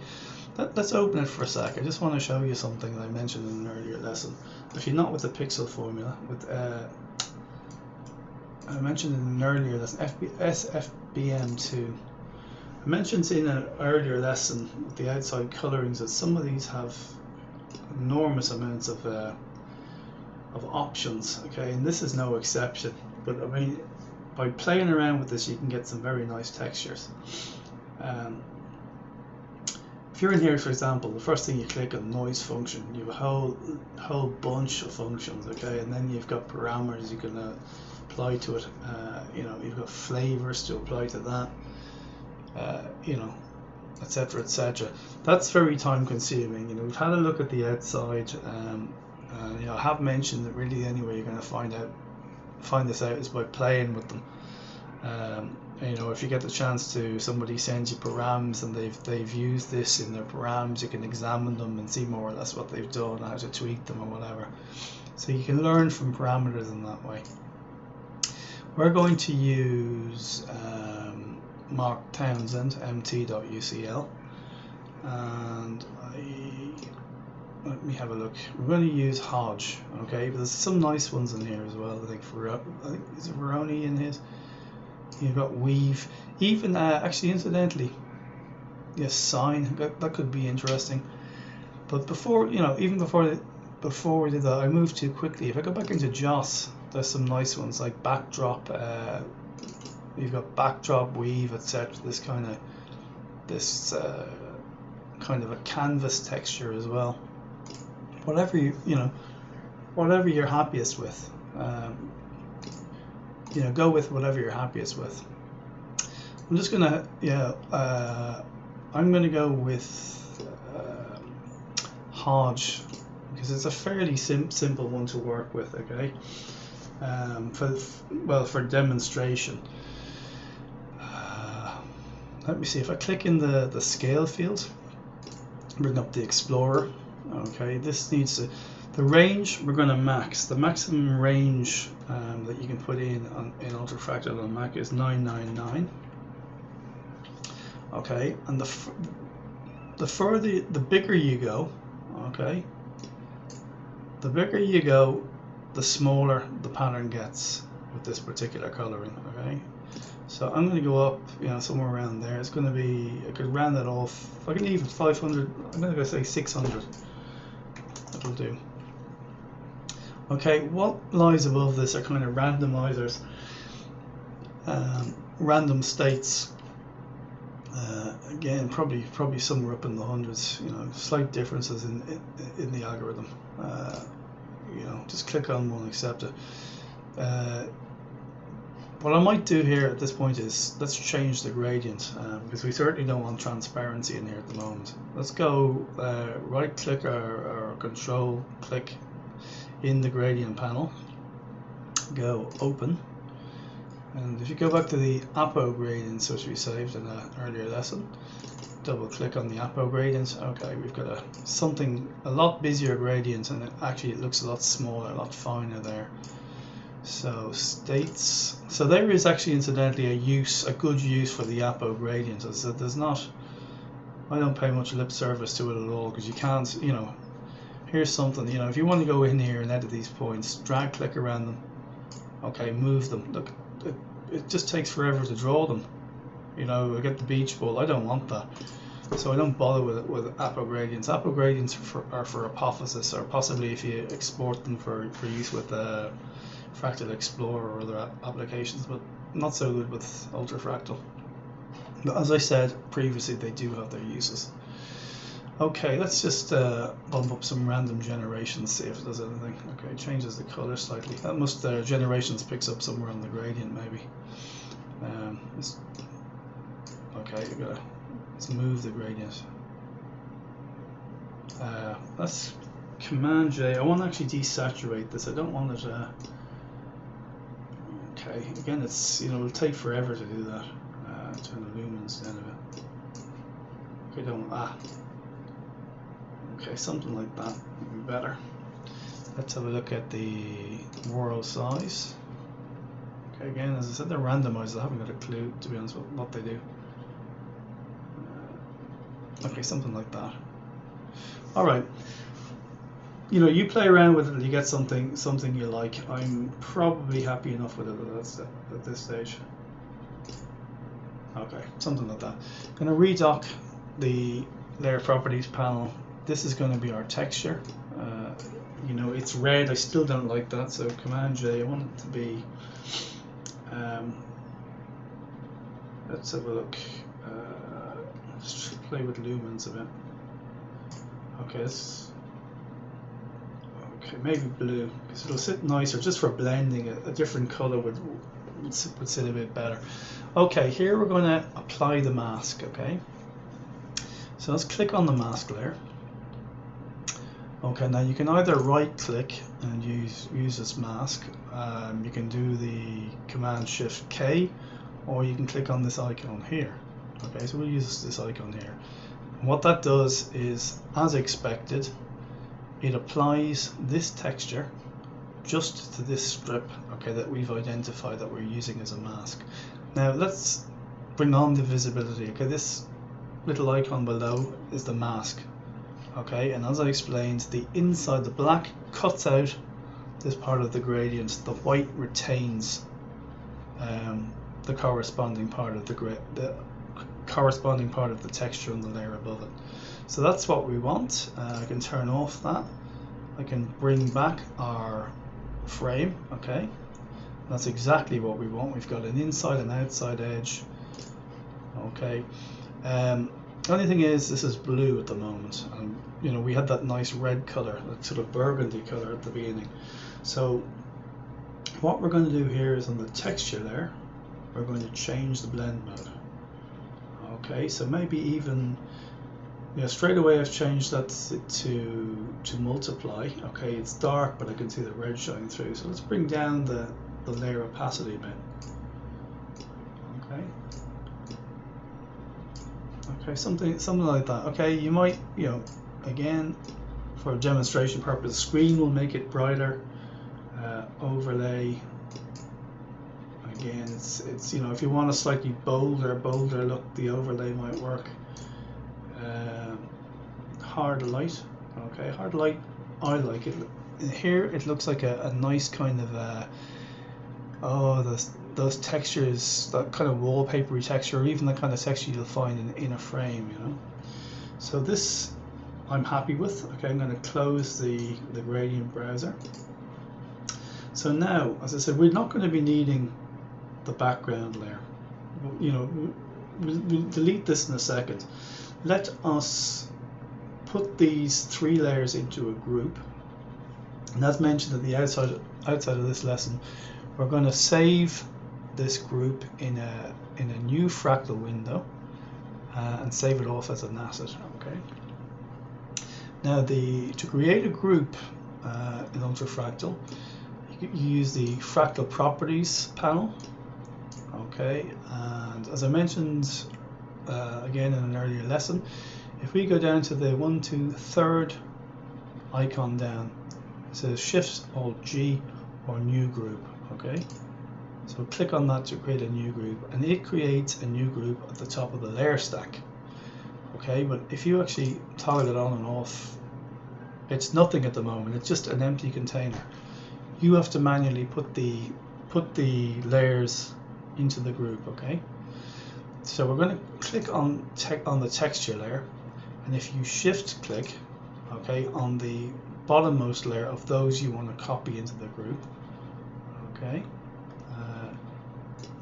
let's open it for a sec. I just want to show you something that I mentioned in an earlier lesson. If you're not with the pixel formula, with I mentioned in an earlier lesson, SFBM2. I mentioned in an earlier lesson with the outside colorings that some of these have enormous amounts of options. Okay, and this is no exception. But I mean, by playing around with this, you can get some very nice textures. If you're in here, for example, the first thing you click on noise function, you have a whole bunch of functions. Okay, and then you've got parameters you can apply to it. You know, you've got flavors to apply to that. You know, etc., etc. That's very time consuming. You know, we've had a look at the outside. You know, I have mentioned that really the only way you're going to find this out is by playing with them. You know, if you get the chance to, somebody sends you params and they've used this in their params, you can examine them and see more or less what they've done, how to tweak them or whatever. So you can learn from parameters in that way. We're going to use Mark Townsend, mt.ucl, and let me have a look. We're going to use Hodge, okay? But there's some nice ones in here as well. I think is it Veroni in his? You've got Weave, even actually, incidentally, yes, Sign. That could be interesting. But before, you know, even before we did that, I moved too quickly. If I go back into Joss, there's some nice ones like Backdrop. You've got Backdrop, Weave, etc. This kind of a canvas texture as well. Whatever whatever you're happiest with. You know, go with whatever you're happiest with. I'm just gonna, I'm gonna go with Hodge because it's a fairly simple one to work with. Okay, for demonstration. Let me see if I click in the scale field, bring up the Explorer. Okay, this needs to. The range we're going to max. The maximum range that you can put in Ultra Fractal on Mac is 999. Okay, and the bigger you go, okay, the bigger you go, the smaller the pattern gets with this particular coloring. Okay, so I'm going to go up, you know, somewhere around there. It's going to be, I could round that off. I can leave it 500. I'm going to go say 600. That'll do. Okay, what lies above this are kind of randomizers, random states. Again, probably somewhere up in the hundreds. You know, slight differences in the algorithm. You know, just click on one, accept it. What I might do here at this point is let's change the gradient, because we certainly don't want transparency in here at the moment. Let's go right click or control click in the gradient panel, go open, and if you go back to the Apo gradients which we saved in an earlier lesson, double click on the Apo gradients. Okay, we've got a lot busier gradient, and it looks a lot smaller, a lot finer there. So states, so there is actually incidentally a good use for the Apo gradient. So there's not, I don't pay much lip service to it at all, because you can't, you know, here's something, you know, if you want to go in here and edit these points, drag click around them, okay, move them. Look, it just takes forever to draw them. You know, I get the beach ball, I don't want that, so I don't bother with Apo gradients. Apo gradients are for apophysis, or possibly if you export them for use with Fractal Explorer or other applications, but not so good with Ultra Fractal. But as I said previously, they do have their uses. Okay, let's just bump up some random generations, see if it does anything. Okay, changes the color slightly. That must, generations picks up somewhere on the gradient maybe. Okay, let's move the gradient. Let's Command J. I want to actually desaturate this. I don't want it. Okay, again, it's, you know, it'll take forever to do that. Turn the lumens down a bit. Okay, okay, something like that would be better. Let's have a look at the world size. Okay, again, as I said, they're randomized. I haven't got a clue, to be honest, with what they do. Okay, something like that. All right. You know, you play around with it, you get something you like. I'm probably happy enough with it at this stage. Okay, something like that. I'm going to redock the layer properties panel. This is going to be our texture. You know, it's red. I still don't like that, so Command J. I want it to be. Let's have a look. Let's play with lumens a bit. Okay, okay, maybe blue, because it'll sit nicer just for blending. A different color would sit a bit better. Okay, here we're going to apply the mask. Okay, so let's click on the mask layer. Okay, now you can either right click and use this mask. You can do the Command Shift K, or you can click on this icon here. Okay, so we'll use this icon here. And what that does is, as expected, it applies this texture just to this strip, okay, that we've identified that we're using as a mask. Now let's bring on the visibility. Okay, this little icon below is the mask. Okay, and as I explained, the inside, the black cuts out this part of the gradient, the white retains the corresponding part of the corresponding part of the texture on the layer above it. So that's what we want. I can turn off that. I can bring back our frame. Okay, that's exactly what we want. We've got an inside and outside edge. Okay. The only thing is, this is blue at the moment, and you know, we had that nice red color, that sort of burgundy color at the beginning. So what we're going to do here is on the texture layer, we're going to change the blend mode. Okay, so maybe even, you know, straight away I've changed that to multiply. Okay, it's dark, but I can see the red showing through. So let's bring down the layer opacity a bit. Okay. Okay, something like that. Okay, you might, you know, again, for demonstration purpose, screen will make it brighter. Overlay, again, it's you know, if you want a slightly bolder look, the overlay might work. Hard light, okay, hard light, I like it. Here it looks like a nice kind of those textures, that kind of wallpapery texture, or even the kind of texture you'll find in a frame, you know. So this I'm happy with. Okay, I'm going to close the gradient browser. So now, as I said, we're not going to be needing the background layer. You know, we'll delete this in a second. Let us put these 3 layers into a group. And as mentioned at the outside of this lesson, we're going to save this group in a new Fractal window and save it off as an asset. Okay. Now, to create a group in Ultrafractal, you use the Fractal Properties panel. Okay, and as I mentioned again in an earlier lesson, if we go down to the 1, 2, 3rd icon down, it says Shift Alt G or New Group. Okay, so click on that to create a new group, and it creates a new group at the top of the layer stack. Okay, but if you actually toggle it on and off, it's nothing at the moment. It's just an empty container. You have to manually put the layers into the group. Okay, so we're going to click on the texture layer, and if you shift click, okay, on the bottommost layer of those you want to copy into the group, okay,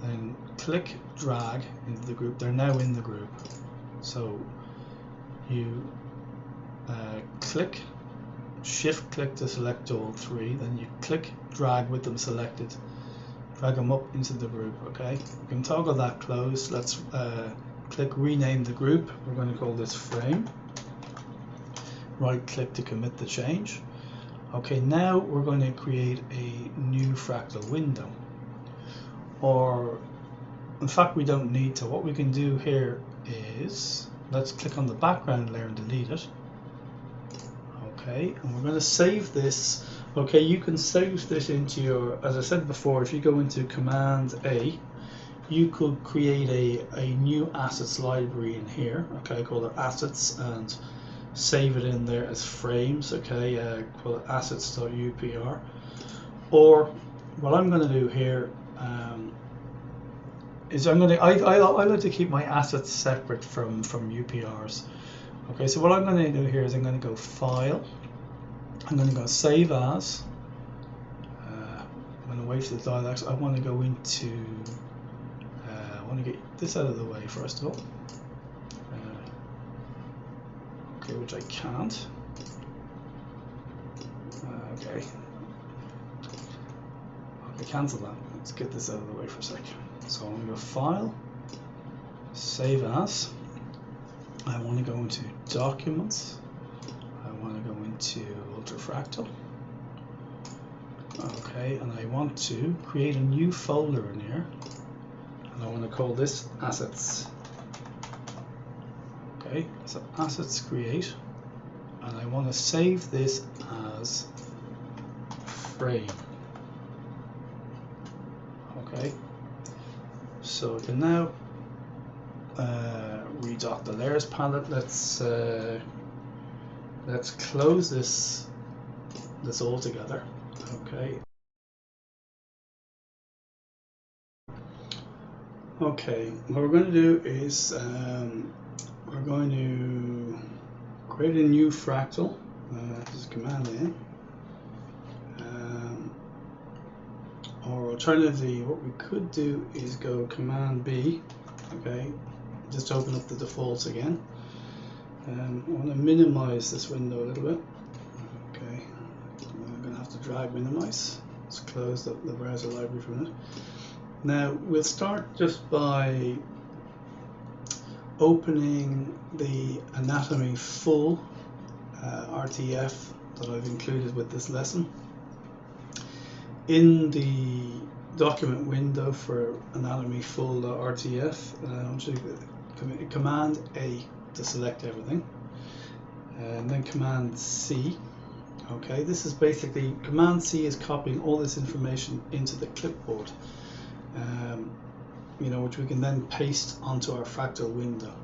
then click drag into the group. They're now in the group. So you shift click to select all 3, then you click drag with them selected, drag them up into the group. Okay, you can toggle that closed. Let's click rename the group. We're going to call this frame. Right click to commit the change. Okay, now we're going to create a new Fractal window, or in fact we don't need to. What we can do here is, let's click on the background layer and delete it. Okay, and we're going to save this. Okay, you can save this into your, as I said before, if you go into Command A, you could create a new assets library in here. Okay, call it assets, and save it in there as frames. Okay, call it assets.upr. Or what I'm going to do here is I like to keep my assets separate from UPRs. Okay, so what I'm going to do here is I'm going to go File, I'm going to go Save As, I'm going to wait for the dialogues. I want to go into, I want to get this out of the way first of all, okay, which I can't, okay, cancel that. Let's get this out of the way for a second. So I'm going to go File, Save As. I want to go into Documents. I want to go into Ultrafractal. Okay, and I want to create a new folder in here, and I want to call this Assets. Okay, so Assets Create, and I want to save this as Frame. Okay, so we can now redock the layers palette. Let's close this all together. Okay. Okay, what we're going to do is we're going to create a new fractal. Just Command A. Or alternatively, what we could do is go Command B. Okay, just open up the defaults again. I want to minimize this window a little bit. Okay, I'm going to have to drag minimize. Let's close the browser library from it. Now we'll start just by opening the anatomy full RTF that I've included with this lesson. In the document window for anatomy full RTF, I'm just going to Command A to select everything, and then Command C Okay, this is basically Command C is copying all this information into the clipboard, which we can then paste onto our Fractal window.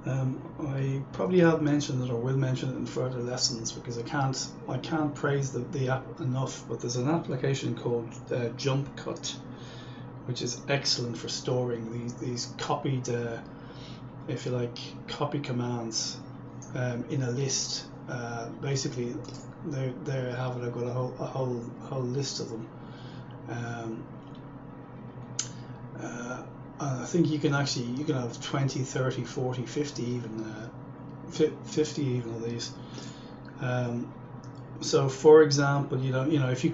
I probably have mentioned it, or will mention it in further lessons, because I can't praise the app enough. But there's an application called Jump Cut, which is excellent for storing these copied, if you like, copy commands in a list. Basically, there I have it. I've got a whole list of them. I think you can have 20, 30, 40, 50 even 50 even of these. So for example, if you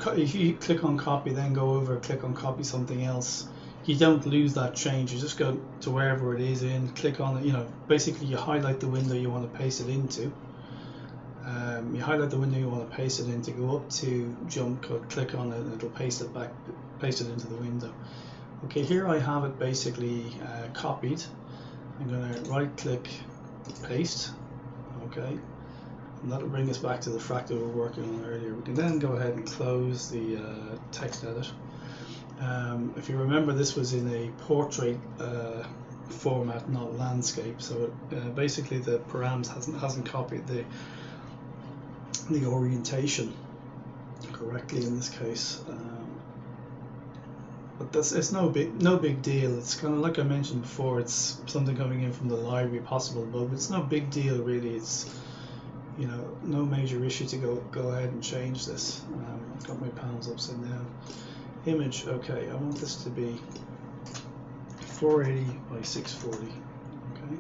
click on copy, then go over, click on copy something else, you don't lose that change. You just go to wherever it is in, click on it. Basically you highlight the window you want to paste it into. You highlight the window you want to paste it into, go up to jump cut, click on it, and it'll paste it into the window. Okay, here I have it basically copied. I'm going to right click, paste. Okay, and that'll bring us back to the Fractal we were working on earlier. We can then go ahead and close the text edit. If you remember, this was in a portrait format, not landscape, so basically the params hasn't copied the orientation correctly in this case. But it's no big deal. It's kind of like I mentioned before. It's something coming in from the library, possible, but it's no big deal really. It's no major issue to go ahead and change this. I've got my palms upside down. Image. Okay, I want this to be 480 by 640. Okay.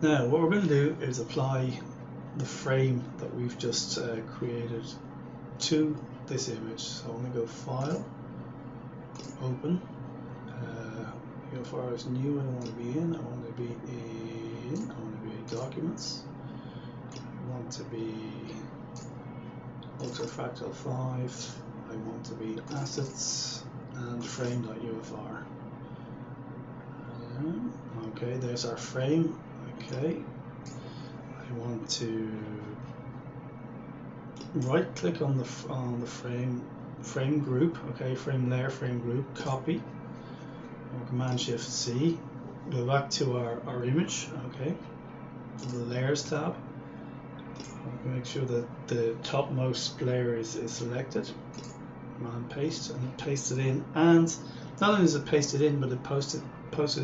Now what we're going to do is apply the frame that we've just created to this image. So I'm going to go File, Open. How far as new I want to be in. I want to be in Documents. I want to be Ultrafractal 5. I want to be Assets and Frame.ufr. Okay, there's our frame. Okay, I want to right click on the frame group. Okay, frame layer, frame group, copy, or Command Shift C, go back to our image. Okay, the layers tab, make sure that the topmost layer is selected, Command paste, and paste it in. And not only is it pasted in, but it posted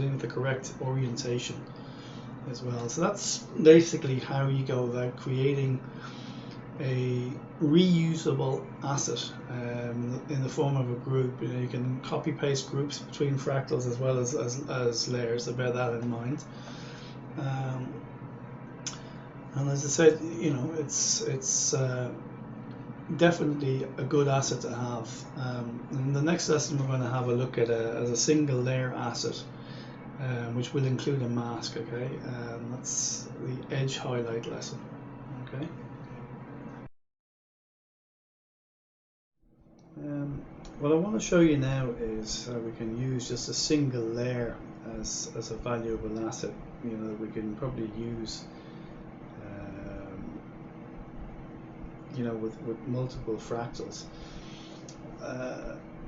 in with the correct orientation as well. So that's basically how you go about creating a reusable asset in the form of a group. You can copy paste groups between fractals as well as layers, so bear that in mind. And as I said, it's definitely a good asset to have. In the next lesson we're going to have a look at as a single layer asset, which will include a mask. Okay, that's the edge highlight lesson. Okay. What I want to show you now is how we can use just a single layer as a valuable asset. That we can probably use with multiple fractals.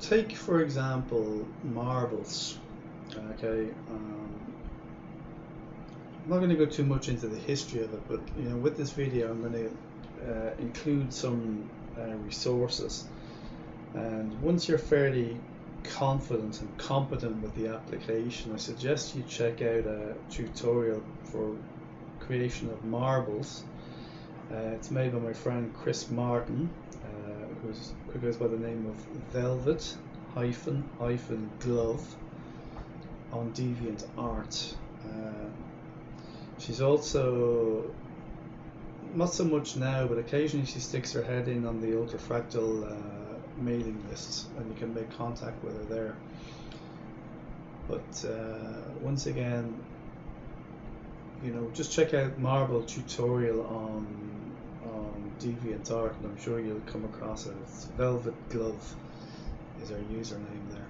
Take for example marbles. Okay, I'm not going to go too much into the history of it, but with this video I'm going to include some resources. And once you're fairly confident and competent with the application, I suggest you check out a tutorial for creation of marbles. It's made by my friend Chris Martin, who goes by the name of Velvet Glove on DeviantArt. She's also, not so much now, but occasionally she sticks her head in on the Ultrafractal mailing lists, and you can make contact with her there. But once again, just check out marble tutorial on DeviantArt, and I'm sure you'll come across it. It's Velvet Glove is our username there.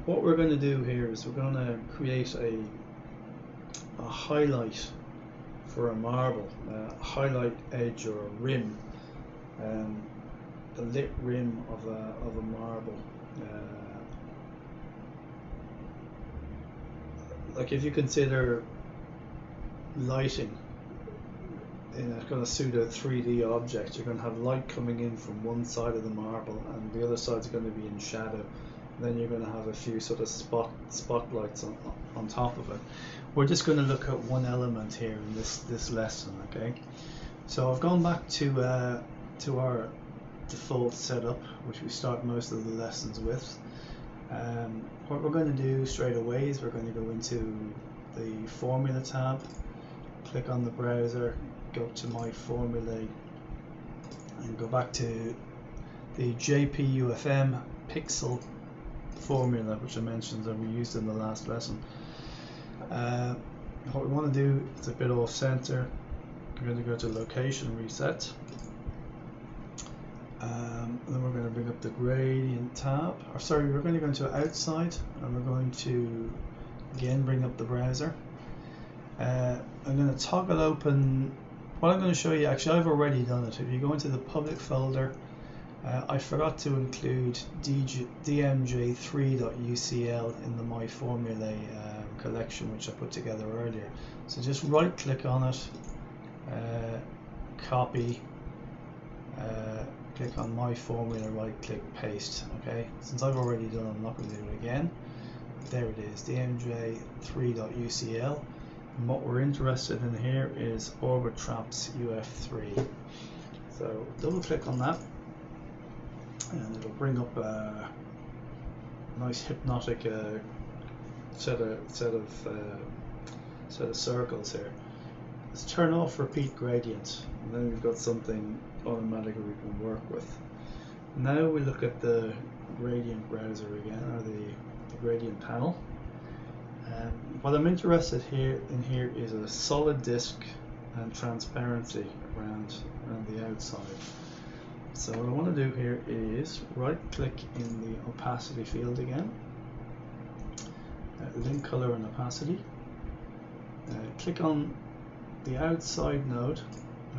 What we're going to do here is we're going to create a highlight for a marble, highlight edge or a rim, the lit rim of a marble. Like if you consider lighting in a kind of pseudo 3D object, you're going to have light coming in from one side of the marble and the other side's going to be in shadow. Then you're going to have a few sort of spotlights on top of it. We're just going to look at one element here in this lesson, okay? So I've gone back to our default setup, which we start most of the lessons with. What we're going to do straight away is we're going to go into the Formula tab, click on the browser, go to My Formulae, and go back to the JPUFM pixel formula, which I mentioned that we used in the last lesson. What we want to do is a bit off center. We're going to go to Location Reset. Then we're going to bring up the Gradient tab. Or sorry, we're going to go into Outside, and we're going to again bring up the browser. I'm going to toggle open. What I'm going to show you, actually I've already done it. If you go into the public folder, I forgot to include dmj3.ucl in the My Formulae collection, which I put together earlier. So just right click on it, copy, click on My Formula, right click, paste. Okay, since I've already done it, I'm not going to do it again. There it is, dmj3.ucl. And what we're interested in here is Orbitraps UF3. So double click on that, and it'll bring up a nice hypnotic set of circles here. Let's turn off repeat gradient, and then we've got something automatically we can work with. Now we look at the gradient browser again, or the gradient panel. What I'm interested in here is a solid disk and transparency around the outside. So what I want to do here is right click in the opacity field again, link color and opacity, click on the outside node.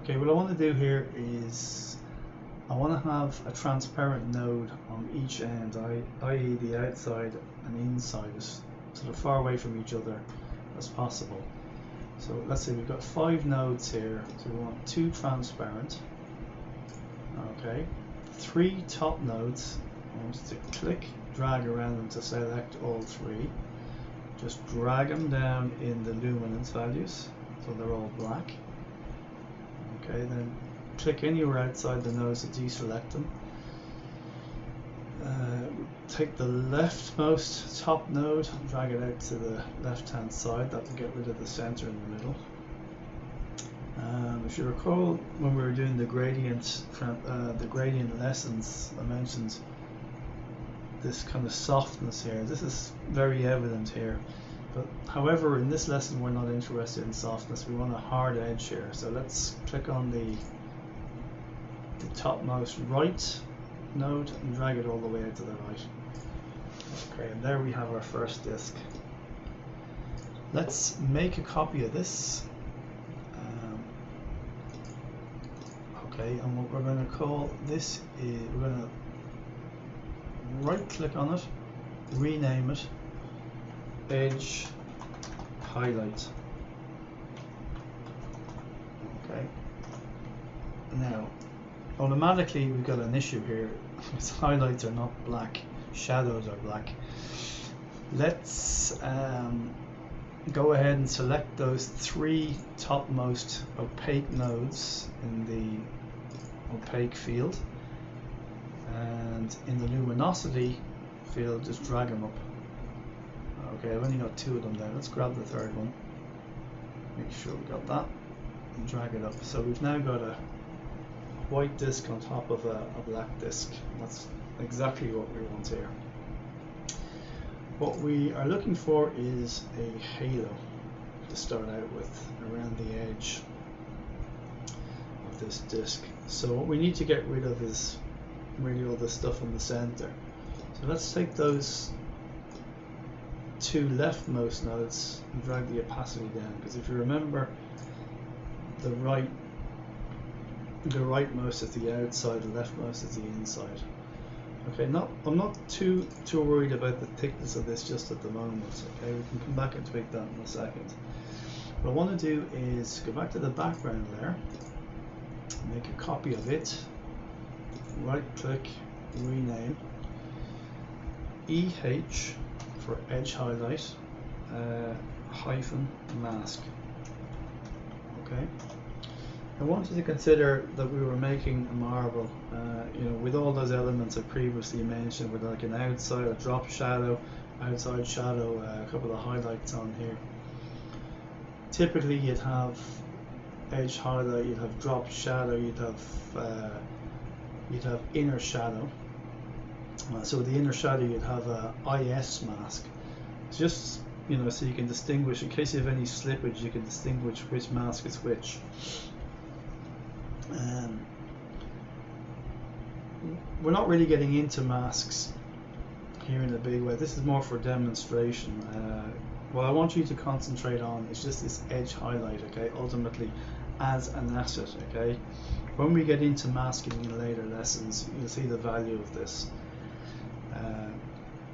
Okay, what I want to do here is I want to have a transparent node on each end, i.e. the outside and inside is sort of far away from each other as possible. So let's say we've got 5 nodes here, so we want 2 transparent. Okay, 3 top nodes. I want to click, drag around them to select all 3. Just drag them down in the luminance values so they're all black. Okay, then click anywhere outside the nodes to deselect them. Take the leftmost top node and drag it out to the left hand side. That will get rid of the center in the middle. If you recall, when we were doing the gradient lessons, I mentioned this kind of softness here. This is very evident here. But however, in this lesson we're not interested in softness, we want a hard edge here. So let's click on the topmost right node and drag it all the way out to the right. Okay, and there we have our first disk. Let's make a copy of this. Okay, and what we're going to call this is, we're going to right click on it, rename it edge highlight. Okay, now automatically we've got an issue here. Its highlights are not black, shadows are black. Let's go ahead and select those 3 topmost opaque nodes in the opaque field, and in the luminosity field just drag them up. Okay, I've only got 2 of them there. Let's grab the 3rd one, make sure we got that, and drag it up. So we've now got a white disk on top of a black disk. That's exactly what we want here. What we are looking for is a halo to start out with around the edge of this disk. So what we need to get rid of is really all the stuff in the center. So let's take those 2 leftmost nodes and drag the opacity down, because if you remember, the rightmost is the outside, the leftmost is the inside. Okay, I'm not too worried about the thickness of this just at the moment. Okay, we can come back and tweak that in a second. What I want to do is go back to the background layer, make a copy of it, right click, rename, EH for edge highlight, hyphen mask. Okay. I wanted to consider that we were making a marble, you know, with all those elements I previously mentioned, with like an outside, a drop shadow, outside shadow, a couple of highlights on here. Typically you'd have edge highlight, you'd have drop shadow, you'd have inner shadow. So with the inner shadow you'd have a IS mask. It's just, you know, so you can distinguish, in case you have any slippage, you can distinguish which mask is which. We're not really getting into masks here in a big way. This is more for demonstration. What I want you to concentrate on is just this edge highlight, okay, ultimately as an asset, okay. When we get into masking in later lessons, you'll see the value of this.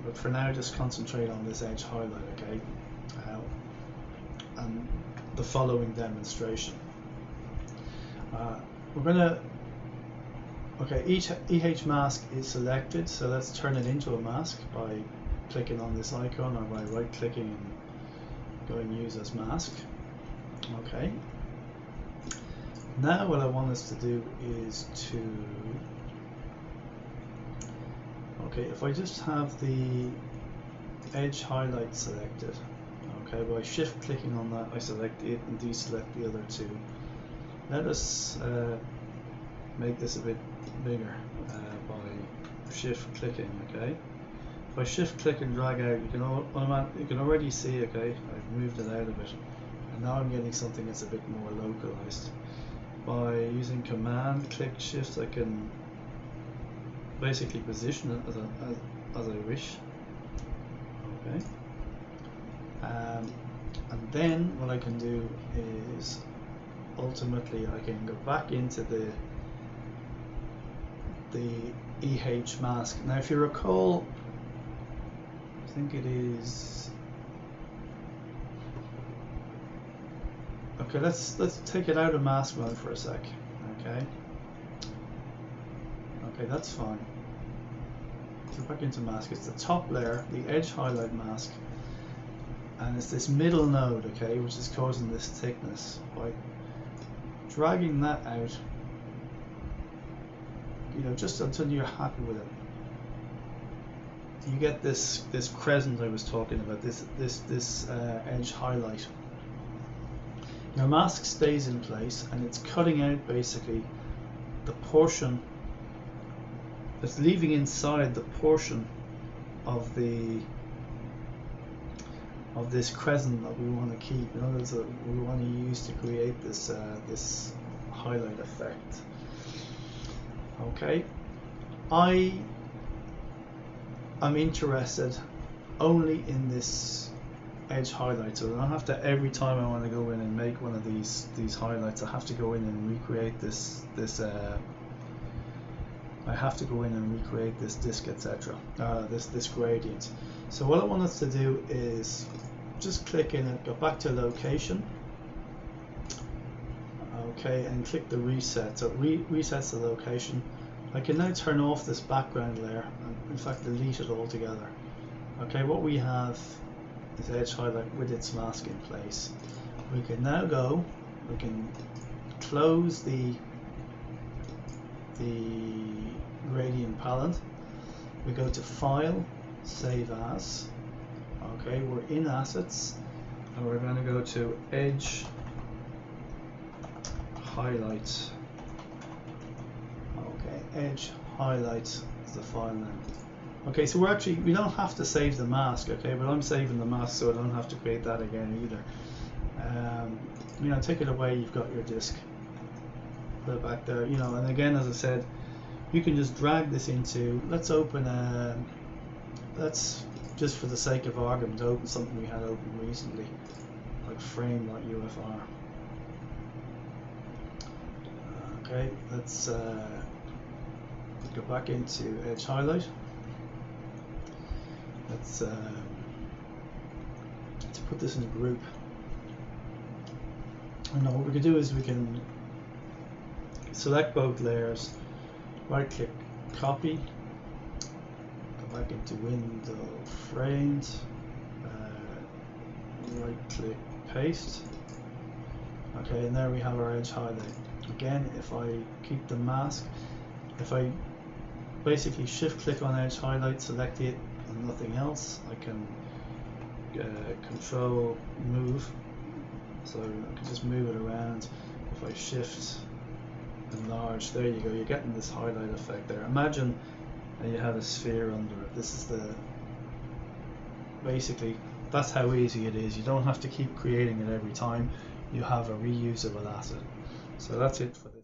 But for now, just concentrate on this edge highlight, okay, and the following demonstration. We're gonna, okay, each EH mask is selected, so let's turn it into a mask by clicking on this icon or by right clicking and going use as mask. Okay. Now what I want us to do is to, okay, if I just have the edge highlight selected, okay, by shift clicking on that I select it and deselect the other two. Let us make this a bit bigger by shift clicking, okay. If I shift click and drag out, you can already see, okay, I've moved it out of it, and now I'm getting something that's a bit more localized. By using command click shift, I can basically position it as I wish, okay. And then what I can do is ultimately I can go back into the EH mask. Now if you recall, I think it is, okay, let's take it out of mask mode for a sec, okay. Okay, that's fine. So back into mask, it's the top layer, the edge highlight mask, and it's this middle node, okay, which is causing this thickness. By dragging that out, you know, just until you're happy with it, you get this crescent I was talking about, this edge highlight. Your mask stays in place and it's cutting out basically the portion, it's leaving inside the portion of this crescent that we want to keep. In other words, that we want to use to create this this highlight effect. Okay, I'm interested only in this edge highlight, so I don't have to, every time I want to go in and make one of these highlights, I have to go in and recreate this I have to go in and recreate this disk, etc. This gradient. So what I want us to do is just click in and go back to location, okay, and click the reset. So it resets the location. I can now turn off this background layer and in fact delete it altogether. Okay, what we have is edge highlight with its mask in place. We can now go, we can close the gradient palette. We go to File, Save As. Okay, we're in Assets, and we're going to go to Edge Highlight. Okay, Edge Highlight is the file name. Okay, so we don't have to save the mask, okay, but I'm saving the mask so I don't have to create that again either. You know, take it away, you've got your disk. Put it back there, you know, and again, as I said, you can just drag this into, let's open let's, just for the sake of argument, open something we had open recently, like frame.ufr. Okay, let's go back into edge highlight. Let's put this in a group. And now what we can do is we can select both layers, right click copy, go back into window frames, right click paste. Okay, and there we have our edge highlight. Again, if I keep the mask, if I basically shift click on edge highlight, select it and nothing else, I can control move, so I can just move it around. If I shift enlarge, there you go, you're getting this highlight effect there. Imagine you had a sphere under it. This is the basically, that's how easy it is. You don't have to keep creating it every time. You have a reusable asset. So that's it for this.